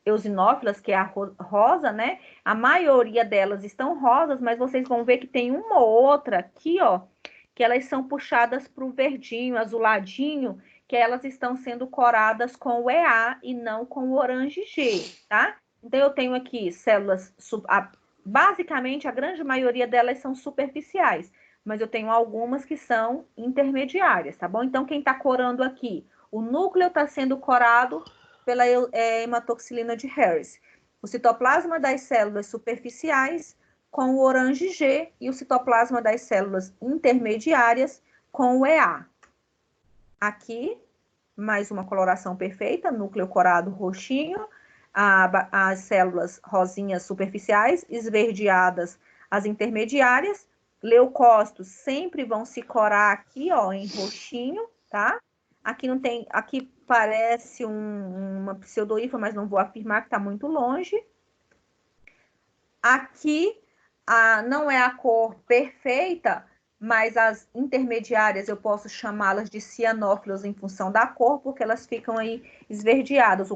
eosinófilas, que é a rosa, né? A maioria delas estão rosas, mas vocês vão ver que tem uma ou outra aqui, ó, que elas são puxadas para o verdinho, azuladinho, que elas estão sendo coradas com o EA e não com o orange G, tá? Então, eu tenho aqui células basicamente, a grande maioria delas são superficiais, mas eu tenho algumas que são intermediárias, tá bom? Então, quem está corando aqui? O núcleo está sendo corado pela hematoxilina de Harris. O citoplasma das células superficiais com o orange G e o citoplasma das células intermediárias com o EA. Aqui, mais uma coloração perfeita, núcleo corado roxinho, as células rosinhas superficiais, esverdeadas as intermediárias, leucócitos sempre vão se corar aqui, ó, em roxinho, tá? Aqui não tem, aqui parece uma pseudoífa, mas não vou afirmar que está muito longe. Aqui não é a cor perfeita, mas as intermediárias eu posso chamá-las de cianófilos em função da cor, porque elas ficam aí esverdeadas.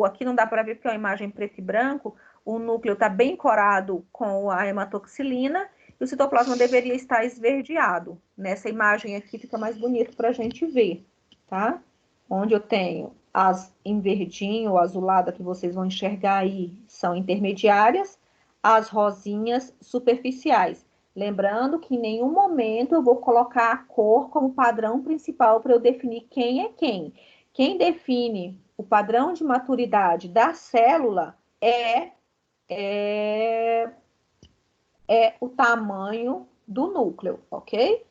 Aqui não dá para ver porque é uma imagem preto e branco, o núcleo está bem corado com a hematoxilina e o citoplasma deveria estar esverdeado. Nessa imagem aqui fica mais bonito para a gente ver, tá? Onde eu tenho as em verdinho, azulada que vocês vão enxergar aí, são intermediárias, as rosinhas superficiais. Lembrando que em nenhum momento eu vou colocar a cor como padrão principal para eu definir quem é quem. Quem define o padrão de maturidade da célula é o tamanho do núcleo, ok?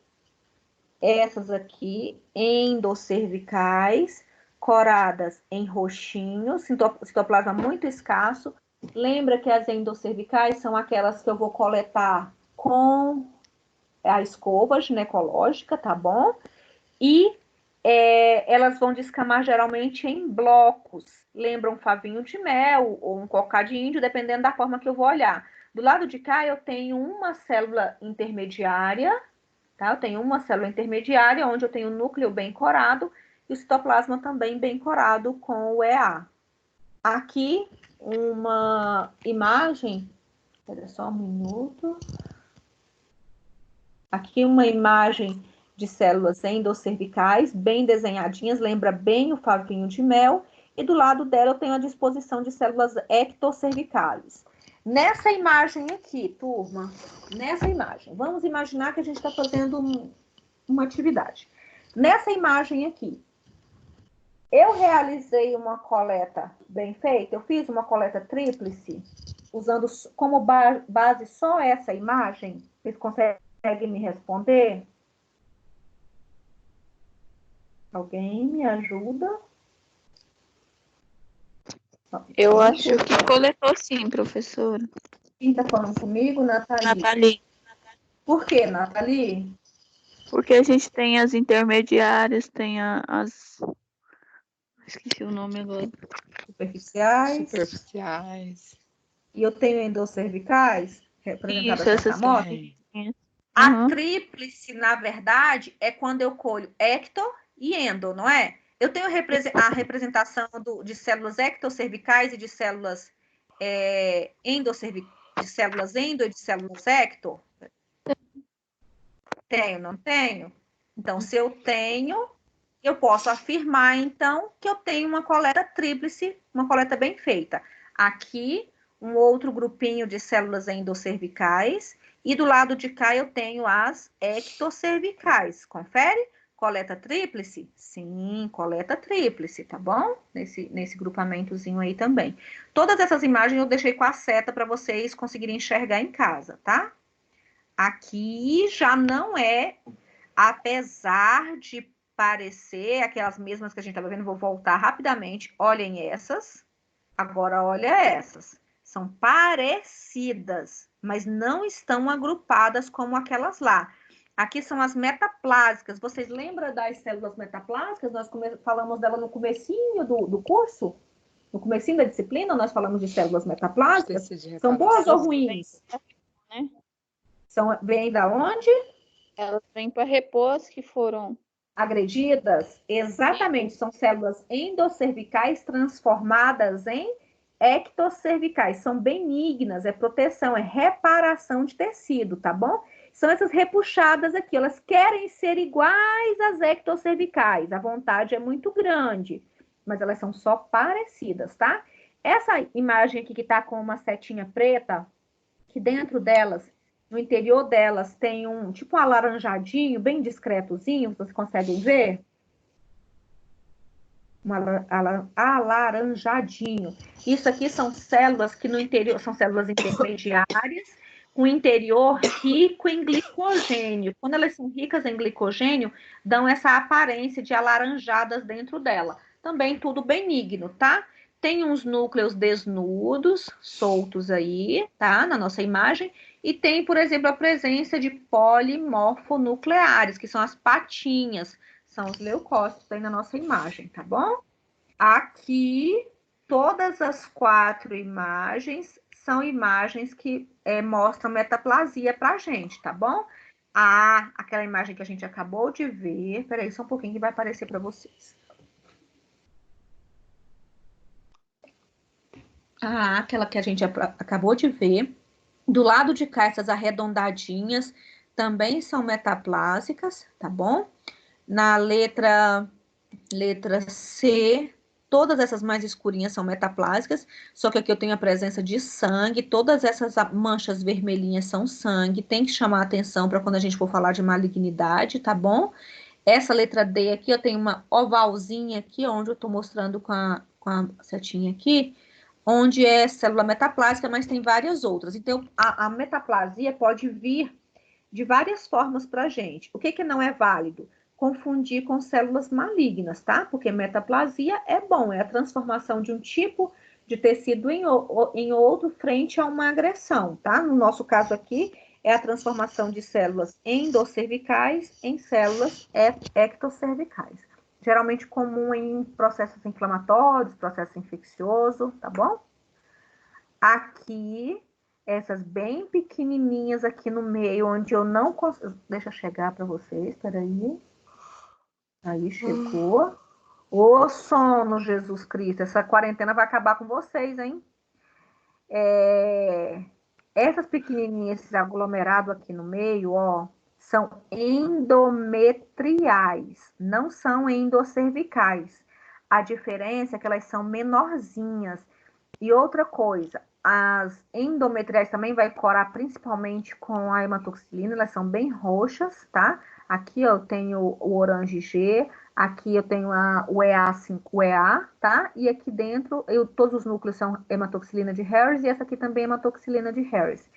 Essas aqui, endocervicais, coradas em roxinho, citoplasma muito escasso. Lembra que as endocervicais são aquelas que eu vou coletar com a escova ginecológica, tá bom? E elas vão descamar geralmente em blocos. Lembra um favinho de mel ou um cocá de índio, dependendo da forma que eu vou olhar. Do lado de cá, eu tenho uma célula intermediária, tá? Eu tenho uma célula intermediária, onde eu tenho o núcleo bem corado e o citoplasma também bem corado com o EA. Aqui, uma imagem, espera só um minuto. Aqui uma imagem de células endocervicais, bem desenhadinhas, lembra bem o favinho de mel, e do lado dela eu tenho a disposição de células ectocervicales. Nessa imagem aqui, turma, nessa imagem, vamos imaginar que a gente está fazendo uma atividade. Nessa imagem aqui, eu realizei uma coleta bem feita, eu fiz uma coleta tríplice, usando como base só essa imagem. Vocês conseguem me responder? Alguém me ajuda? Eu acho que coletou sim, professora. Quem está falando comigo? Nathalie. Nathalie. Por que, Nathalie? Porque a gente tem as intermediárias, tem as... Esqueci o nome agora. Superficiais. E eu tenho endoscervicais, representadas Isso, essas na moto. A Uhum. tríplice, na verdade, é quando eu colho ecto e endo, não é? Eu tenho a representação de células ectocervicais e de células de células endo e de células ecto? Tenho, não tenho? Então, se eu tenho, eu posso afirmar, então, que eu tenho uma coleta tríplice, uma coleta bem feita. Aqui, um outro grupinho de células endoscervicais, e do lado de cá eu tenho as ectocervicais. Confere? Coleta tríplice? Sim, coleta tríplice, tá bom? Nesse grupamentozinho aí também. Todas essas imagens eu deixei com a seta para vocês conseguirem enxergar em casa, tá? Aqui já não é, apesar de parecer aquelas mesmas que a gente estava vendo, vou voltar rapidamente. Olhem essas. Agora, olha essas. São parecidas, mas não estão agrupadas como aquelas lá. Aqui são as metaplásicas. Vocês lembram das células metaplásicas? Nós falamos dela no comecinho do curso? No comecinho da disciplina, nós falamos de células metaplásicas. São boas ou ruins? Né? Vem da onde? Elas vêm para repor as que foram agredidas. Exatamente, são células endoscervicais transformadas em ectocervicais. São benignas, é proteção, é reparação de tecido, tá bom? São essas repuxadas aqui, elas querem ser iguais às ectocervicais. A vontade é muito grande, mas elas são só parecidas, tá? Essa imagem aqui que tá com uma setinha preta, que dentro delas, no interior delas, tem um tipo um alaranjadinho, bem discretozinho, vocês conseguem ver? Um alaranjadinho. Isso aqui são células que no interior, são células intermediárias, com interior rico em glicogênio. Quando elas são ricas em glicogênio, dão essa aparência de alaranjadas dentro dela. Também tudo benigno, tá? Tem uns núcleos desnudos, soltos aí, tá? Na nossa imagem. E tem, por exemplo, a presença de polimorfonucleares, que são as patinhas, são os leucócitos aí na nossa imagem, tá bom? Aqui, todas as 4 imagens são imagens que mostram metaplasia pra gente, tá bom? Aquela imagem que a gente acabou de ver, peraí só um pouquinho que vai aparecer para vocês. Aquela que a gente acabou de ver. Do lado de cá, essas arredondadinhas também são metaplásicas, tá bom? Na letra C, todas essas mais escurinhas são metaplásicas, só que aqui eu tenho a presença de sangue, todas essas manchas vermelhinhas são sangue, tem que chamar atenção para quando a gente for falar de malignidade, tá bom? Essa letra D aqui, eu tenho uma ovalzinha aqui, onde eu tô mostrando com a setinha aqui, onde é célula metaplásica, mas tem várias outras. Então, a metaplasia pode vir de várias formas para a gente. O que não é válido? Confundir com células malignas, tá? Porque metaplasia é bom, é a transformação de um tipo de tecido em outro frente a uma agressão, tá? No nosso caso aqui, é a transformação de células endoscervicais em células ectocervicais. Geralmente comum em processos inflamatórios, processo infeccioso, tá bom? Aqui, essas bem pequenininhas aqui no meio, onde eu não consigo... Deixa eu chegar para vocês, peraí. Aí, chegou. Ô, sono, Jesus Cristo, essa quarentena vai acabar com vocês, hein? Essas pequenininhas, esse aglomerado aqui no meio, ó, são endometriais, não são endoscervicais. A diferença é que elas são menorzinhas. E outra coisa, As endometriais também vai corar principalmente com a hematoxilina, elas são bem roxas, tá? Aqui eu tenho o Orange G, aqui eu tenho o EA5EA, tá? E aqui dentro, todos os núcleos são hematoxilina de Harris e essa aqui também é hematoxilina de Harris.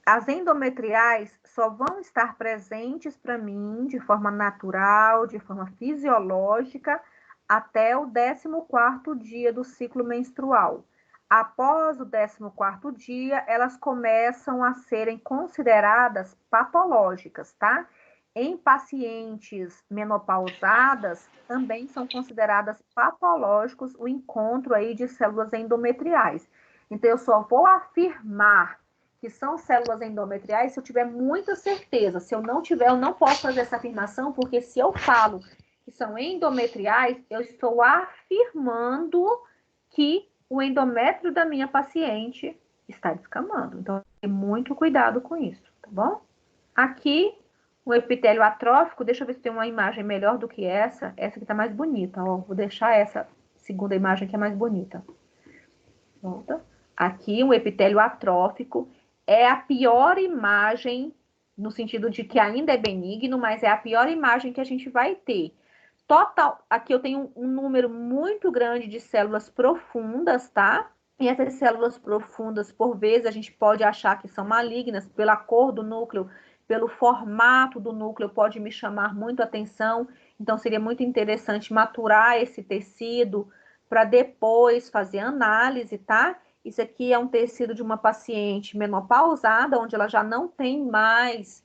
As endometriais só vão estar presentes para mim de forma natural, de forma fisiológica, até o 14º dia do ciclo menstrual. Após o 14º dia, elas começam a serem consideradas patológicas, tá? Em pacientes menopausadas, também são consideradas patológicos o encontro aí de células endometriais. Então, eu só vou afirmar que são células endometriais se eu tiver muita certeza. Se eu não tiver, eu não posso fazer essa afirmação, porque se eu falo que são endometriais, eu estou afirmando que o endométrio da minha paciente está descamando. Então, tem muito cuidado com isso, tá bom? Aqui, o epitélio atrófico, deixa eu ver se tem uma imagem melhor do que essa. Essa aqui tá mais bonita, ó. Vou deixar essa segunda imagem que é mais bonita. Volta. Aqui, o epitélio atrófico é a pior imagem, no sentido de que ainda é benigno, mas é a pior imagem que a gente vai ter. Total, aqui eu tenho um número muito grande de células profundas, tá? E essas células profundas, por vezes, a gente pode achar que são malignas pela cor do núcleo, pelo formato do núcleo, pode me chamar muito a atenção. Então, seria muito interessante maturar esse tecido para depois fazer análise, tá? Isso aqui é um tecido de uma paciente menopausada, onde ela já não tem mais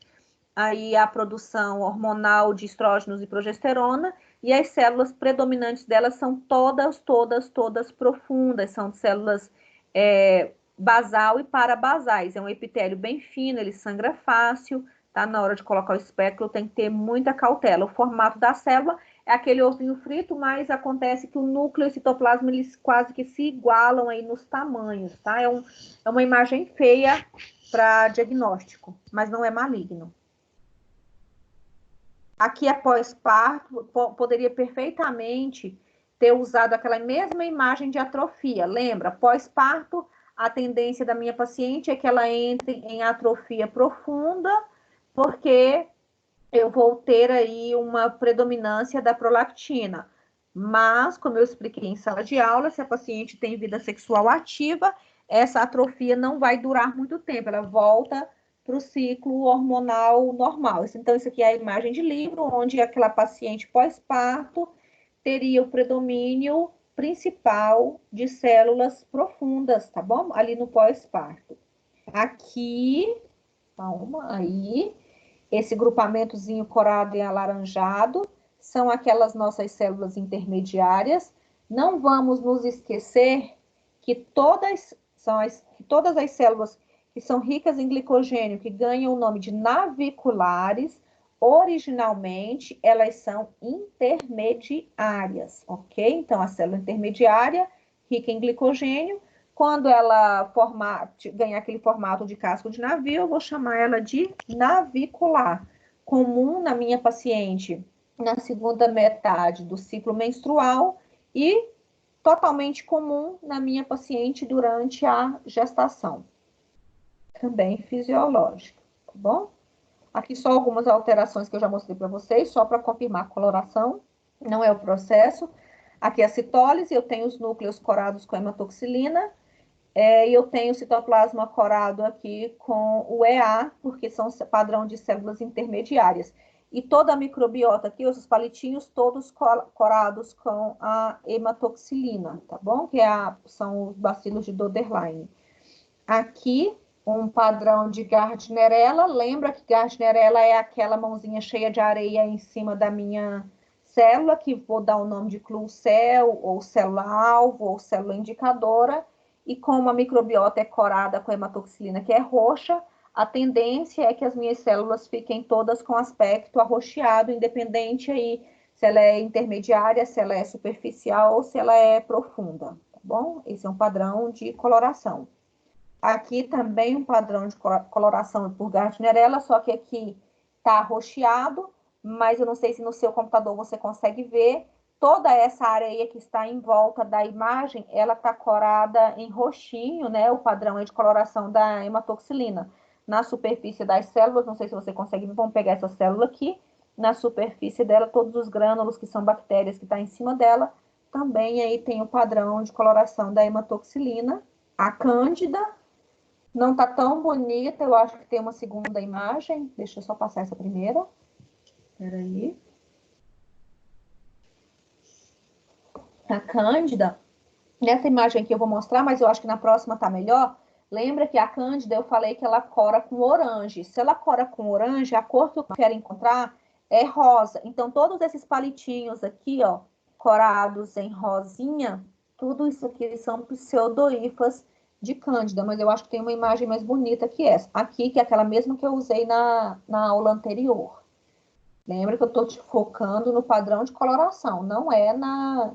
aí a produção hormonal de estrógenos e progesterona, e as células predominantes delas são todas profundas, são células basal e parabasais. É um epitélio bem fino, ele sangra fácil, tá? Na hora de colocar o espéculo tem que ter muita cautela. O formato da célula é aquele ovinho frito, mas acontece que o núcleo e o citoplasma, eles quase que se igualam aí nos tamanhos, tá? É uma imagem feia para diagnóstico, mas não é maligno. Aqui, após parto, poderia perfeitamente ter usado aquela mesma imagem de atrofia. Lembra? Pós-parto, a tendência da minha paciente é que ela entre em atrofia profunda, porque eu vou ter aí uma predominância da prolactina. Mas, como eu expliquei em sala de aula, se a paciente tem vida sexual ativa, essa atrofia não vai durar muito tempo, ela volta para o ciclo hormonal normal. Então, isso aqui é a imagem de livro, onde aquela paciente pós-parto teria o predomínio principal de células profundas, tá bom? Ali no pós-parto. Aqui, calma, aí, esse grupamentozinho corado e alaranjado são aquelas nossas células intermediárias. Não vamos nos esquecer que todas as células que são ricas em glicogênio, que ganham o nome de naviculares, originalmente elas são intermediárias, ok? Então, a célula intermediária, rica em glicogênio, quando ela ganhar aquele formato de casco de navio, eu vou chamar ela de navicular. Comum na minha paciente na segunda metade do ciclo menstrual e totalmente comum na minha paciente durante a gestação. Também fisiológica, tá bom? Aqui só algumas alterações que eu já mostrei para vocês, só para confirmar a coloração, não é o processo. Aqui a citólise, eu tenho os núcleos corados com hematoxilina, e eu tenho o citoplasma corado aqui com o EA, porque são padrão de células intermediárias. E toda a microbiota aqui, os palitinhos, todos corados com a hematoxilina, tá bom? Que são os bacilos de Doederlein. Aqui, um padrão de Gardnerella. Lembra que Gardnerella é aquela mãozinha cheia de areia em cima da minha célula, que vou dar o nome de clucel, ou célula-alvo, ou célula indicadora. E como a microbiota é corada com hematoxilina, que é roxa, a tendência é que as minhas células fiquem todas com aspecto arroxeado, independente aí se ela é intermediária, se ela é superficial ou se ela é profunda, tá bom? Esse é um padrão de coloração. Aqui também um padrão de coloração por Gardnerella, só que aqui está arroxeado, mas eu não sei se no seu computador você consegue ver, toda essa areia que está em volta da imagem, ela está corada em roxinho, né? O padrão é de coloração da hematoxilina. Na superfície das células, não sei se você consegue, vamos pegar essa célula aqui, na superfície dela, todos os grânulos, que são bactérias que estão em cima dela, também aí tem o padrão de coloração da hematoxilina. A cândida não está tão bonita, eu acho que tem uma segunda imagem, deixa eu só passar essa primeira. Espera aí. A cândida, nessa imagem aqui eu vou mostrar, mas eu acho que na próxima tá melhor. Lembra que a cândida eu falei que ela cora com orange. Se ela cora com orange, a cor que eu quero encontrar é rosa. Então, todos esses palitinhos aqui, ó, corados em rosinha, tudo isso aqui são pseudohifas de cândida, mas eu acho que tem uma imagem mais bonita que essa. Aqui, que é aquela mesma que eu usei na aula anterior. Lembra que eu estou te focando no padrão de coloração, não é na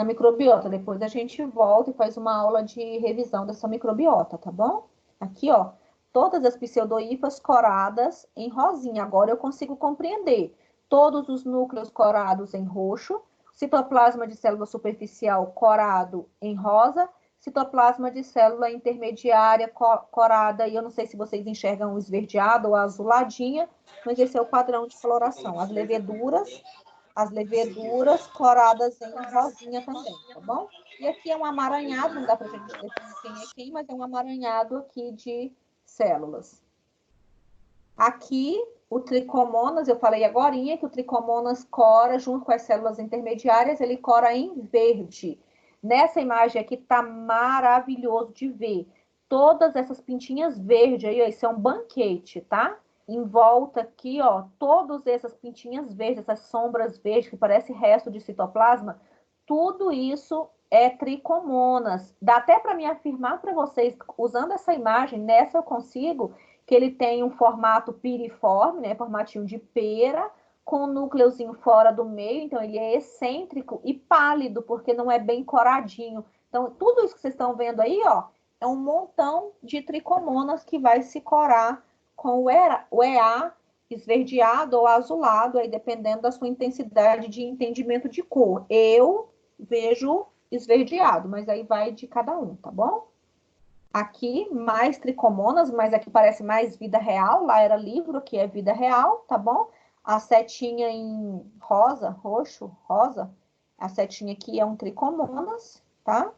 microbiota. Depois a gente volta e faz uma aula de revisão dessa microbiota, tá bom? Aqui, ó, todas as pseudohifas coradas em rosinha. Agora eu consigo compreender. Todos os núcleos corados em roxo, citoplasma de célula superficial corado em rosa, citoplasma de célula intermediária corada, e eu não sei se vocês enxergam o esverdeado ou a azuladinha, mas esse é o padrão de coloração. As leveduras coradas em rosinha também, tá bom? E aqui é um amaranhado, não dá pra gente definir quem é quem, mas é um amaranhado aqui de células. Aqui, o tricomonas, eu falei agorinha que o tricomonas cora junto com as células intermediárias, ele cora em verde. Nessa imagem aqui tá maravilhoso de ver. Todas essas pintinhas verdes aí, ó, isso é um banquete, tá? Em volta aqui, ó, todas essas pintinhas verdes, essas sombras verdes que parece resto de citoplasma, tudo isso é tricomonas. Dá até para me afirmar para vocês, usando essa imagem, nessa eu consigo, que ele tem um formato piriforme, né, formatinho de pera, com um núcleozinho fora do meio, então ele é excêntrico e pálido, porque não é bem coradinho. Então, tudo isso que vocês estão vendo aí, ó, é um montão de tricomonas que vai se corar com o EA esverdeado ou azulado, aí dependendo da sua intensidade de entendimento de cor. Eu vejo esverdeado, mas aí vai de cada um, tá bom? Aqui, mais tricomonas, mas aqui parece mais vida real, lá era livro, aqui é vida real, tá bom? A setinha em rosa, roxo, rosa, a setinha aqui é um tricomonas, tá?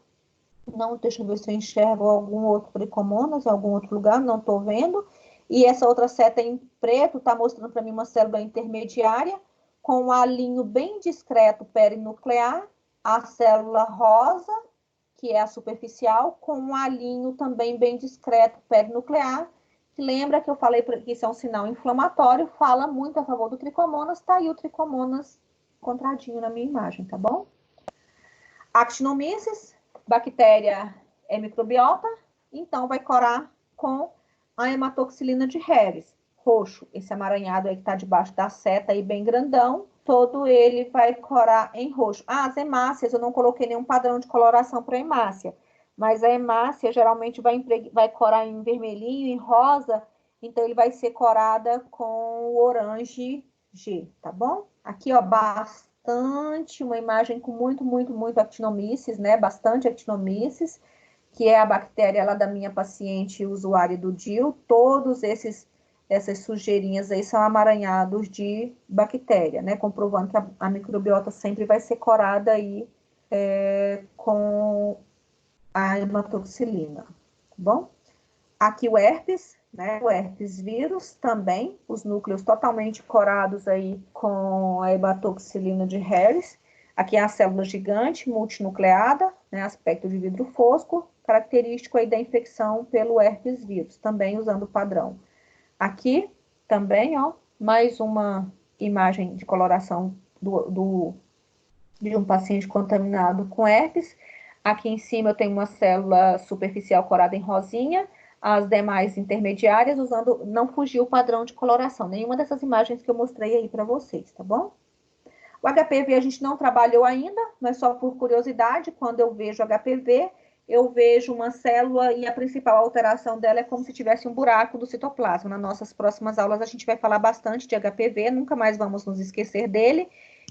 Não, deixa eu ver se eu enxergo algum outro tricomonas em algum outro lugar, não tô vendo. E essa outra seta em preto tá mostrando para mim uma célula intermediária com um alinho bem discreto perinuclear, a célula rosa, que é a superficial, com um alinho também bem discreto perinuclear, que lembra que eu falei que isso é um sinal inflamatório, fala muito a favor do tricomonas, tá aí o tricomonas encontradinho na minha imagem, tá bom? Actinomyces, bactéria é microbiota, então vai corar com a hematoxilina de Harris, roxo, esse amaranhado aí que está debaixo da seta aí bem grandão, todo ele vai corar em roxo. Ah, as hemácias, eu não coloquei nenhum padrão de coloração para hemácia, mas a hemácia geralmente vai corar em vermelhinho, em rosa, então ele vai ser corada com o orange G, tá bom? Aqui, ó, bastante, uma imagem com muito actinomyces, né? Bastante actinomyces, que é a bactéria lá da minha paciente usuária do DIL. Todos essas sujeirinhas aí são amaranhados de bactéria, né? Comprovando que a microbiota sempre vai ser corada aí com a hematoxilina, tá bom? Aqui o herpes, né? O herpes vírus também, os núcleos totalmente corados aí com a hematoxilina de Harris. Aqui é a célula gigante, multinucleada, né? Aspecto de vidro fosco, característico aí da infecção pelo herpes vírus, também usando o padrão. Aqui também, ó, mais uma imagem de coloração de um paciente contaminado com herpes. Aqui em cima eu tenho uma célula superficial corada em rosinha, as demais intermediárias usando, não fugiu o padrão de coloração, nenhuma dessas imagens que eu mostrei aí para vocês, tá bom? O HPV a gente não trabalhou ainda, mas só por curiosidade, quando eu vejo HPV, eu vejo uma célula e a principal alteração dela é como se tivesse um buraco do citoplasma. Nas nossas próximas aulas a gente vai falar bastante de HPV, nunca mais vamos nos esquecer dele.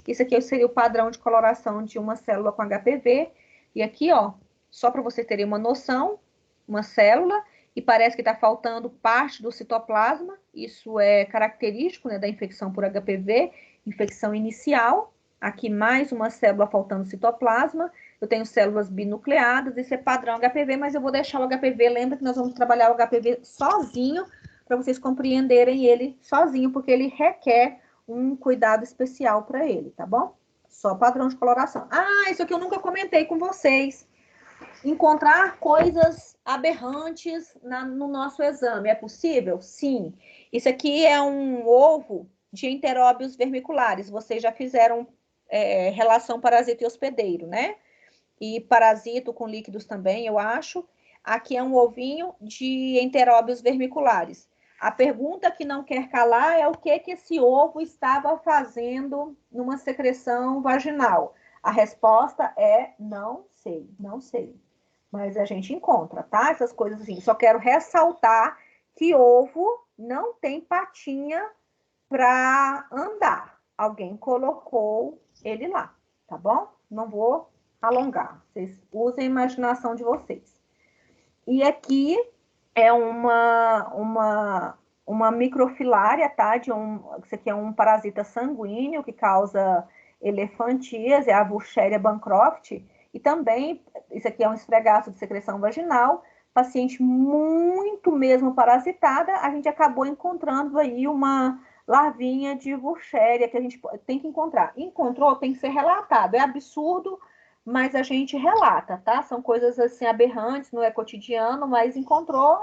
Isso aqui seria o padrão de coloração de uma célula com HPV. E aqui, ó, só para vocês terem uma noção, uma célula, e parece que está faltando parte do citoplasma. Isso é característico, né, da infecção por HPV, infecção inicial. Aqui mais uma célula faltando citoplasma. Eu tenho células binucleadas, isso é padrão HPV, mas eu vou deixar o HPV, lembra que nós vamos trabalhar o HPV sozinho, para vocês compreenderem ele sozinho, porque ele requer um cuidado especial para ele, tá bom? Só padrão de coloração. Ah, isso aqui eu nunca comentei com vocês. Encontrar coisas aberrantes no nosso exame, é possível? Sim. Isso aqui é um ovo de enteróbios vermiculares. Vocês já fizeram relação parasita e hospedeiro, né? E parasito com líquidos também, eu acho. Aqui é um ovinho de enteróbios vermiculares. A pergunta que não quer calar é o que esse ovo estava fazendo numa secreção vaginal. A resposta é não sei, não sei. Mas a gente encontra, tá? Essas coisas assim. Só quero ressaltar que ovo não tem patinha para andar. Alguém colocou ele lá, tá bom? Não vou alongar. Vocês usem a imaginação de vocês. E aqui é uma microfilária, tá? Isso aqui é um parasita sanguíneo que causa elefantíase, é a Wucheria bancroft. E também, isso aqui é um esfregaço de secreção vaginal. Paciente muito mesmo parasitada, a gente acabou encontrando aí uma larvinha de Wucheria que a gente tem que encontrar. Encontrou, tem que ser relatado. É absurdo, mas a gente relata, tá? São coisas assim aberrantes, não é cotidiano, mas encontrou,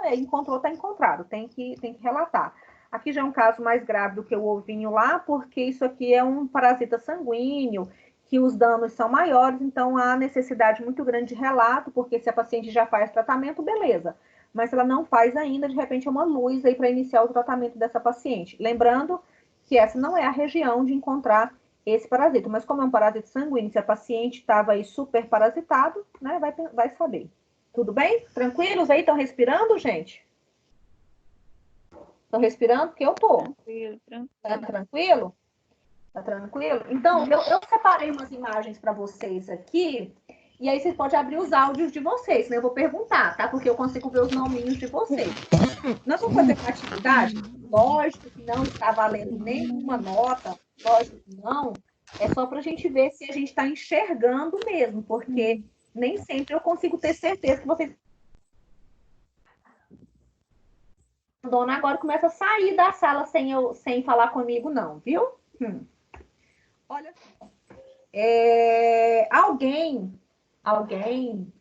tá encontrado, tem que relatar. Aqui já é um caso mais grave do que o ovinho lá, porque isso aqui é um parasita sanguíneo, que os danos são maiores, então há necessidade muito grande de relato, porque se a paciente já faz tratamento, beleza. Mas se ela não faz ainda, de repente é uma luz aí para iniciar o tratamento dessa paciente. Lembrando que essa não é a região de encontrar esse parasita, mas como é um parasita sanguíneo, se a paciente estava aí super parasitado, né, vai saber. Tudo bem? Tranquilos aí? Estão respirando, gente? Estão respirando? Porque eu tô. Tranquilo, tranquilo. Tá tranquilo? Tá tranquilo? Então, eu separei umas imagens para vocês aqui, e aí vocês podem abrir os áudios de vocês, né? Eu vou perguntar, tá? Porque eu consigo ver os nominhos de vocês. Nós vamos fazer uma atividade? Lógico que não está valendo nenhuma nota, lógico que não. É só para a gente ver se a gente está enxergando mesmo, porque nem sempre eu consigo ter certeza que vocês... A dona agora começa a sair da sala sem falar comigo, não, viu? Olha só. Alguém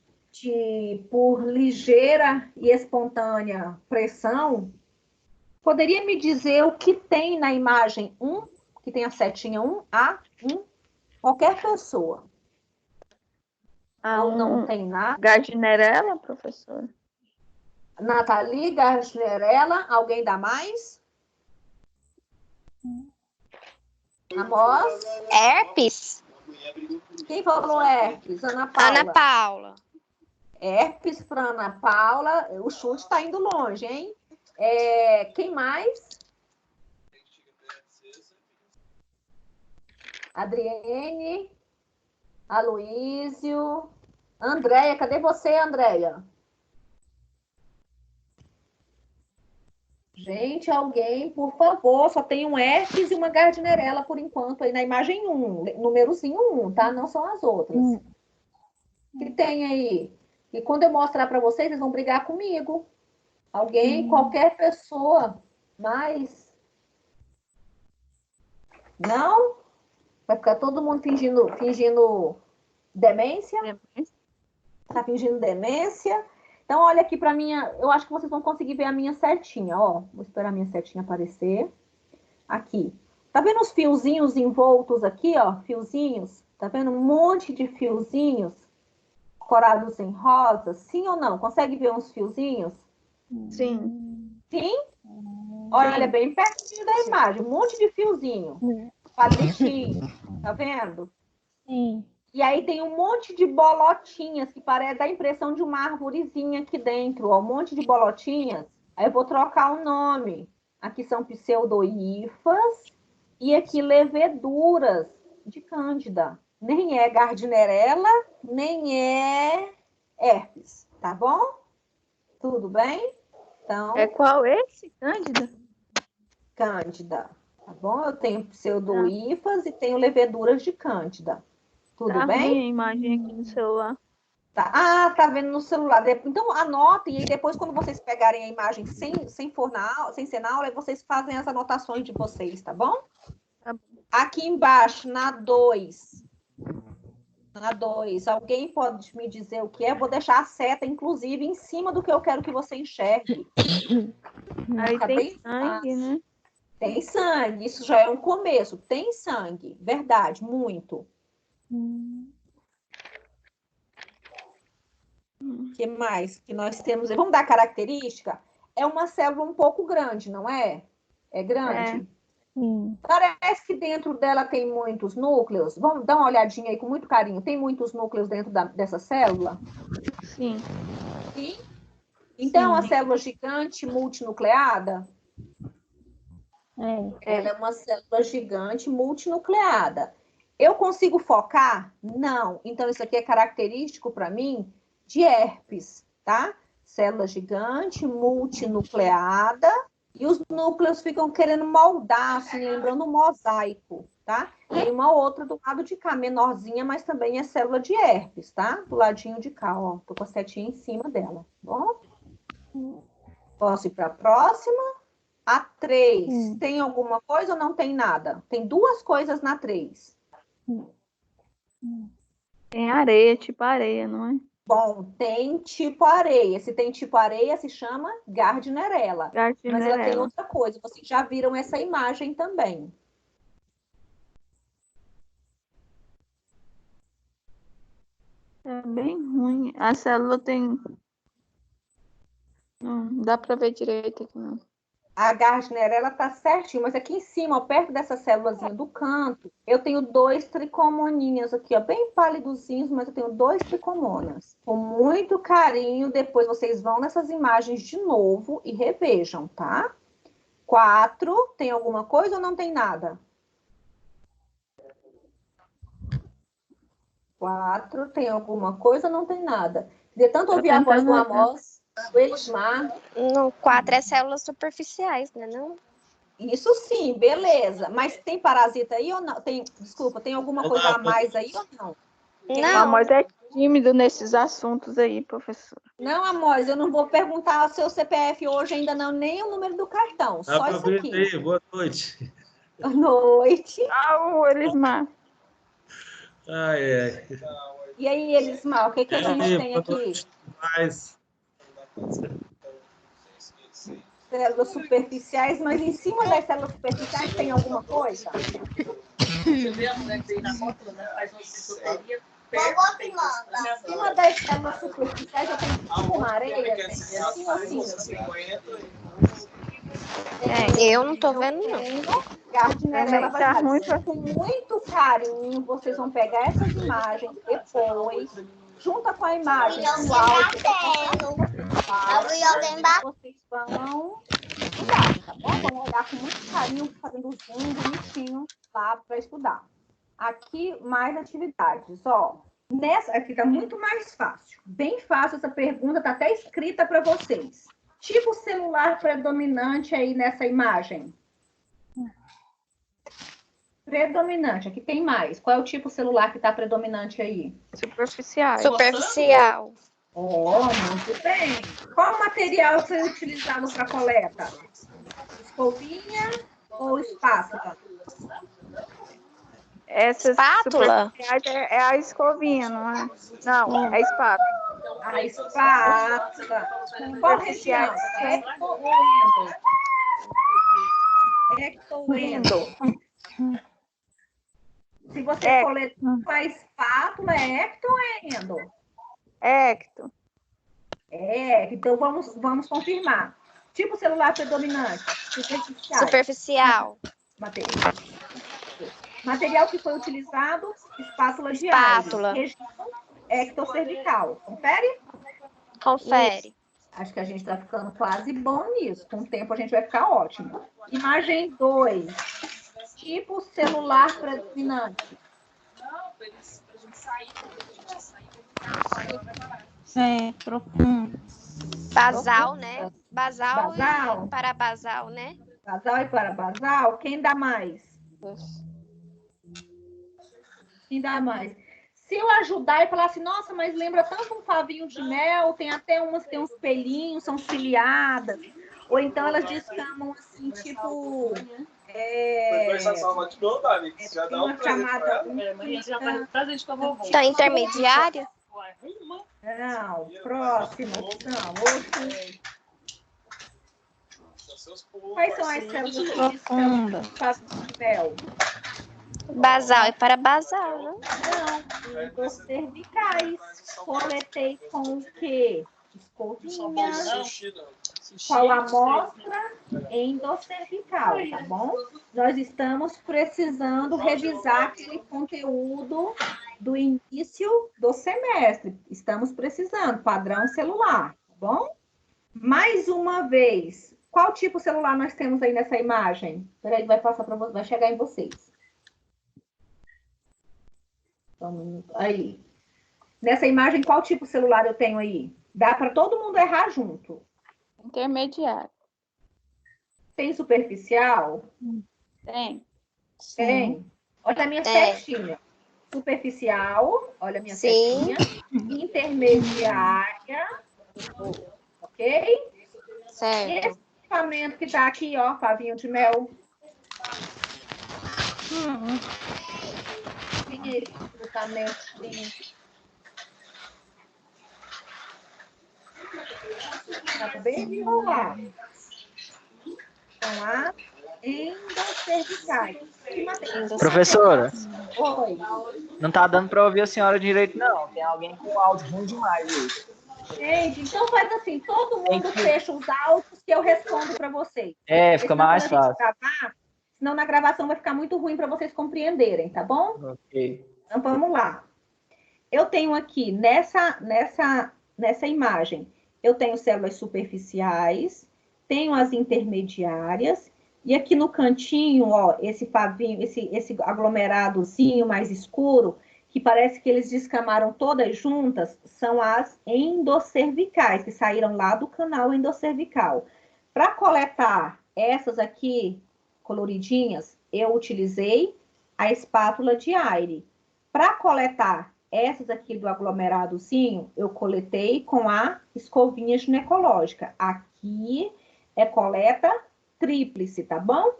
por ligeira e espontânea pressão, poderia me dizer o que tem na imagem 1, que tem a setinha 1A1, qualquer pessoa. Não tem nada. Gardnerella, professora? Nathalie, Gardnerella, alguém dá mais? Amós? Herpes? Quem falou herpes? Ana Paula. Ana Paula. Herpes para Ana Paula. O chute está indo longe, hein? Quem mais? Adriene, Aloísio, Andréia. Cadê você, Andréia? Gente, alguém, por favor, só tem um herpes e uma Gardnerella por enquanto aí na imagem 1, númerozinho 1, tá? Não são as outras. Que tem aí? E quando eu mostrar para vocês, vocês vão brigar comigo. Alguém, qualquer pessoa, mas... Não? Vai ficar todo mundo fingindo demência? Tá fingindo demência? Então, olha aqui para minha... Eu acho que vocês vão conseguir ver a minha setinha, ó. Vou esperar a minha setinha aparecer. Aqui. Tá vendo os fiozinhos envoltos aqui, ó? Fiozinhos. Tá vendo um monte de fiozinhos corados em rosa? Sim ou não? Consegue ver uns fiozinhos? Sim. Sim? Olha, bem pertinho da imagem. Um monte de fiozinho. Palitinho. Tá vendo? Sim. E aí tem um monte de bolotinhas que parece dar a impressão de uma arvorezinha aqui dentro, ó, um monte de bolotinhas. Aí eu vou trocar o nome. Aqui são pseudoífas e aqui leveduras. de Cândida. Nem é Gardnerella, nem é herpes, tá bom? Tudo bem? Então, É qual esse? Cândida? Cândida, tá bom? Eu tenho pseudoífas e tenho leveduras de Cândida. Tudo Tá bem? ruim a imagem aqui no celular. Tá. Ah, tá vendo no celular. Então, anotem e depois, quando vocês pegarem a imagem sem ser na aula, vocês fazem as anotações de vocês, tá bom? Tá bom. Aqui embaixo, na 2. Na 2, alguém pode me dizer o que é? Eu vou deixar a seta, inclusive, em cima do que eu quero que você enxergue. Aí Fica tem bem sangue, fácil. né? Tem sangue, isso já é um começo. Tem sangue, verdade, muito. O que mais que nós temos? Vamos dar característica? É uma célula um pouco grande, não é? É grande? Parece que dentro dela tem muitos núcleos. Vamos dar uma olhadinha aí com muito carinho. Tem muitos núcleos dentro dessa célula? Sim. Sim. Então, Sim. a célula gigante multinucleada? Ela é uma célula gigante multinucleada. Eu consigo focar? Não. Então, isso aqui é característico para mim de herpes, tá? Célula gigante multinucleada e os núcleos ficam querendo moldar, assim, lembrando um mosaico, tá? Tem uma outra do lado de cá, menorzinha, mas também é célula de herpes, tá? Do ladinho de cá, ó. Tô com a setinha em cima dela, bom? Posso ir para a próxima? A 3, tem alguma coisa ou não tem nada? Tem duas coisas na 3. Tem areia, tipo areia, não é? Bom, tem tipo areia. Se tem tipo areia, se chama Gardnerella. Mas ela tem Gardnerella. outra coisa. Vocês já viram essa imagem também. É bem ruim. A célula tem... Não dá pra ver direito aqui, não. A Gardnerella tá certinho, mas aqui em cima, ó, perto dessa célulazinha do canto, eu tenho 2 tricomoninhas aqui, ó, bem pálidozinhos, mas eu tenho 2 tricomonas. Com muito carinho, depois vocês vão nessas imagens de novo e revejam, tá? 4, tem alguma coisa ou não tem nada? 4, tem alguma coisa ou não tem nada? De tanto ouvir a voz do Amós, do Elismar. No 4 é células superficiais, né? Não? Isso sim, beleza. Mas tem parasita aí ou não? Desculpa, tem alguma coisa a mais aí ou não? O Não. Amós é tímido nesses assuntos aí, professor. Não, Amós, eu não vou perguntar o seu CPF hoje ainda não, nem o número do cartão, só isso aqui. Aí, boa noite. Boa noite. O Elismar. Ai. E aí, Elismar, o que a gente tem aqui? Células superficiais, mas em cima das células superficiais tem alguma coisa? Em cima das células superficiais eu tenho uma areia, assim, assim. Eu não tô vendo, não. Gardnerella vai estar com muito carinho. Vocês vão pegar essas imagens depois, junta com a imagem do áudio. Vocês vão estudar, tá bom? Vão olhar com muito carinho, fazendo zoom bonitinho lá para estudar. Aqui, mais atividades, ó. Nessa aqui tá muito mais fácil. Bem fácil essa pergunta, tá até escrita para vocês. Tipo celular predominante aí nessa imagem. Predominante, aqui tem mais. Qual é o tipo celular que está predominante aí? Superficial. Superficial. Oh, muito bem. Qual material foi utilizado para coleta? Escovinha ou espátula? Essa Espátula? é a escovinha, não é? Não, é a espátula. A espátula. Qual região? Ecto ou endo? Ecto ou endo? Se você coletar com a espátula, é ecto ou é endo? Ecto. Então vamos confirmar. Tipo celular predominante. Superficial. Material que foi utilizado, espátula de Espátula. Aires. Região ectocervical. Confere? Confere. Isso. Acho que a gente está ficando quase bom nisso. Com o tempo a gente vai ficar ótimo. Imagem 2. Tipo celular predominante. Profundo. Basal, né? Basal Basal. e parabasal, né? Basal e parabasal, quem dá mais? Quem dá mais? Se eu ajudar e falar assim, nossa, mas lembra tanto um favinho de mel, tem até umas que tem uns pelinhos, são ciliadas, ou então elas descamam assim, tipo... tem uma chamada... Tá intermediária? Não, próxima opção. Outro. Quais são as células que descamam um favinho de mel? Basal e parabasal, né? Não, endocervicais. Coletei com o quê? Escovinha. Qual amostra? Endocervical, tá bom? Nós estamos precisando revisar aquele conteúdo do início do semestre. Estamos precisando, padrão celular, tá bom? Mais uma vez, qual tipo celular nós temos aí nessa imagem? Peraí, vai passar para vocês, vai chegar em vocês. Aí. Nessa imagem, qual tipo celular eu tenho aí? Dá para todo mundo errar junto. Intermediário. Tem superficial? Tem. Tem. Olha a minha Tem. setinha. Superficial, olha a minha Sim. setinha. Intermediária, ok? Certo. Esse equipamento que tá aqui, ó, favinho de mel. Quem é esse equipamento? Acabei de enrolar. Vamos lá. Endocervicais. Professora, Oi. não tá dando para ouvir a senhora direito, não. Tem alguém com áudio ruim demais aí. Gente, então faz assim, todo mundo fecha os áudios que eu respondo para vocês. Fica mais fácil. Senão na gravação vai ficar muito ruim para vocês compreenderem, tá bom? Ok. Então vamos lá. Eu tenho aqui, nessa imagem, eu tenho células superficiais, tenho as intermediárias, e aqui no cantinho, ó, esse pavinho, esse aglomeradozinho mais escuro, que parece que eles descamaram todas juntas, são as endocervicais, que saíram lá do canal endocervical. Para coletar essas aqui, coloridinhas, eu utilizei a espátula de Aire. Para coletar essas aqui do aglomeradozinho, eu coletei com a escovinha ginecológica. Aqui é coleta tríplice, tá bom?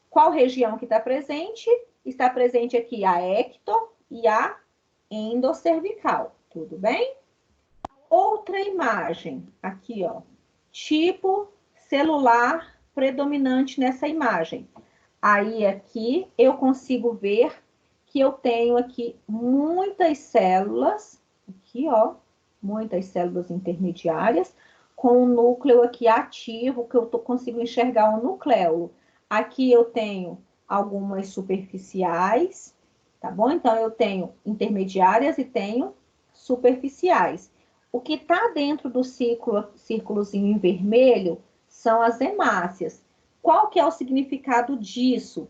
Qual região que está presente? Está presente aqui a ecto e a endocervical, tudo bem? Outra imagem, aqui, ó, tipo celular predominante nessa imagem. Aí, aqui, eu consigo ver que eu tenho aqui muitas células, aqui, ó, muitas células intermediárias, com o núcleo aqui ativo, que eu consigo enxergar o nucleolo. Aqui eu tenho algumas superficiais, tá bom? Então, eu tenho intermediárias e tenho superficiais. O que está dentro do círculozinho em vermelho são as hemácias. Qual que é o significado disso?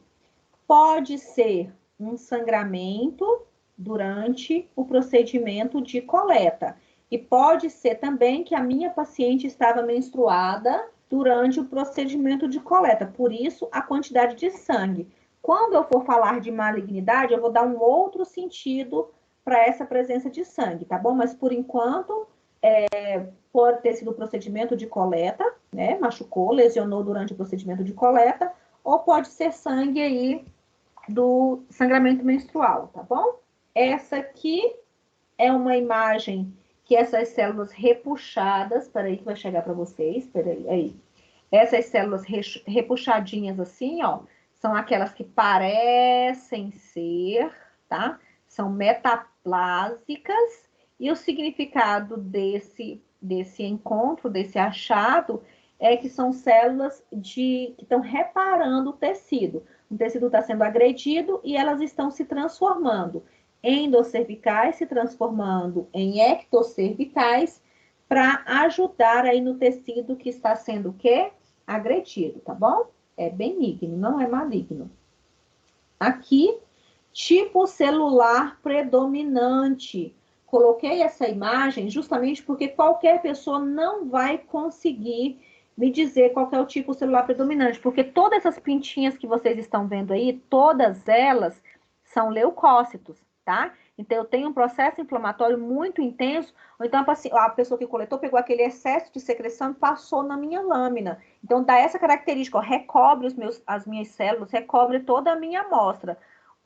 Pode ser um sangramento durante o procedimento de coleta. E pode ser também que a minha paciente estava menstruada durante o procedimento de coleta. Por isso, a quantidade de sangue. Quando eu for falar de malignidade, eu vou dar um outro sentido para essa presença de sangue, tá bom? Mas, por enquanto, pode ter sido o procedimento de coleta, né? Machucou, lesionou durante o procedimento de coleta, ou pode ser sangue aí do sangramento menstrual, tá bom? Essa aqui é uma imagem que essas células repuxadas, peraí que vai chegar para vocês, peraí, aí. Essas células repuxadinhas assim, ó, são aquelas que parecem ser, tá? São metaplásicas, e o significado desse encontro, desse achado, é que são células que estão reparando o tecido. O tecido está sendo agredido e elas estão se transformando endocervicais, se transformando em ectocervicais, para ajudar aí no tecido que está sendo o quê? Agredido, tá bom? É benigno, não é maligno. Aqui, Tipo celular predominante. Coloquei essa imagem justamente porque qualquer pessoa não vai conseguir me dizer qual é o tipo celular predominante, porque todas essas pintinhas que vocês estão vendo aí, todas elas são leucócitos, tá? Então, eu tenho um processo inflamatório muito intenso, ou então a pessoa que coletou pegou aquele excesso de secreção e passou na minha lâmina. Então, dá essa característica, ó, recobre as minhas células, recobre toda a minha amostra.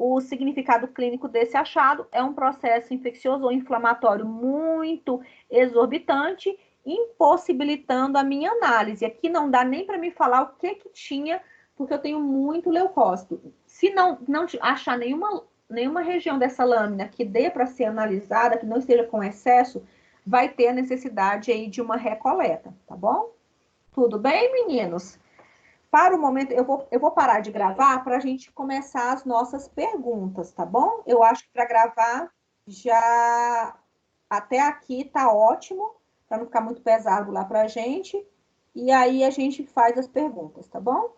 O significado clínico desse achado é um processo infeccioso ou inflamatório muito exorbitante, impossibilitando a minha análise. Aqui não dá nem para me falar o que tinha, porque eu tenho muito leucócito. Se não achar nenhuma região dessa lâmina que dê para ser analisada, que não esteja com excesso, vai ter a necessidade aí de uma recoleta, tá bom? Tudo bem, meninos? Para o momento, eu vou parar de gravar para a gente começar as nossas perguntas, tá bom? Eu acho que para gravar já até aqui tá ótimo, para não ficar muito pesado lá para a gente. E aí a gente faz as perguntas, tá bom?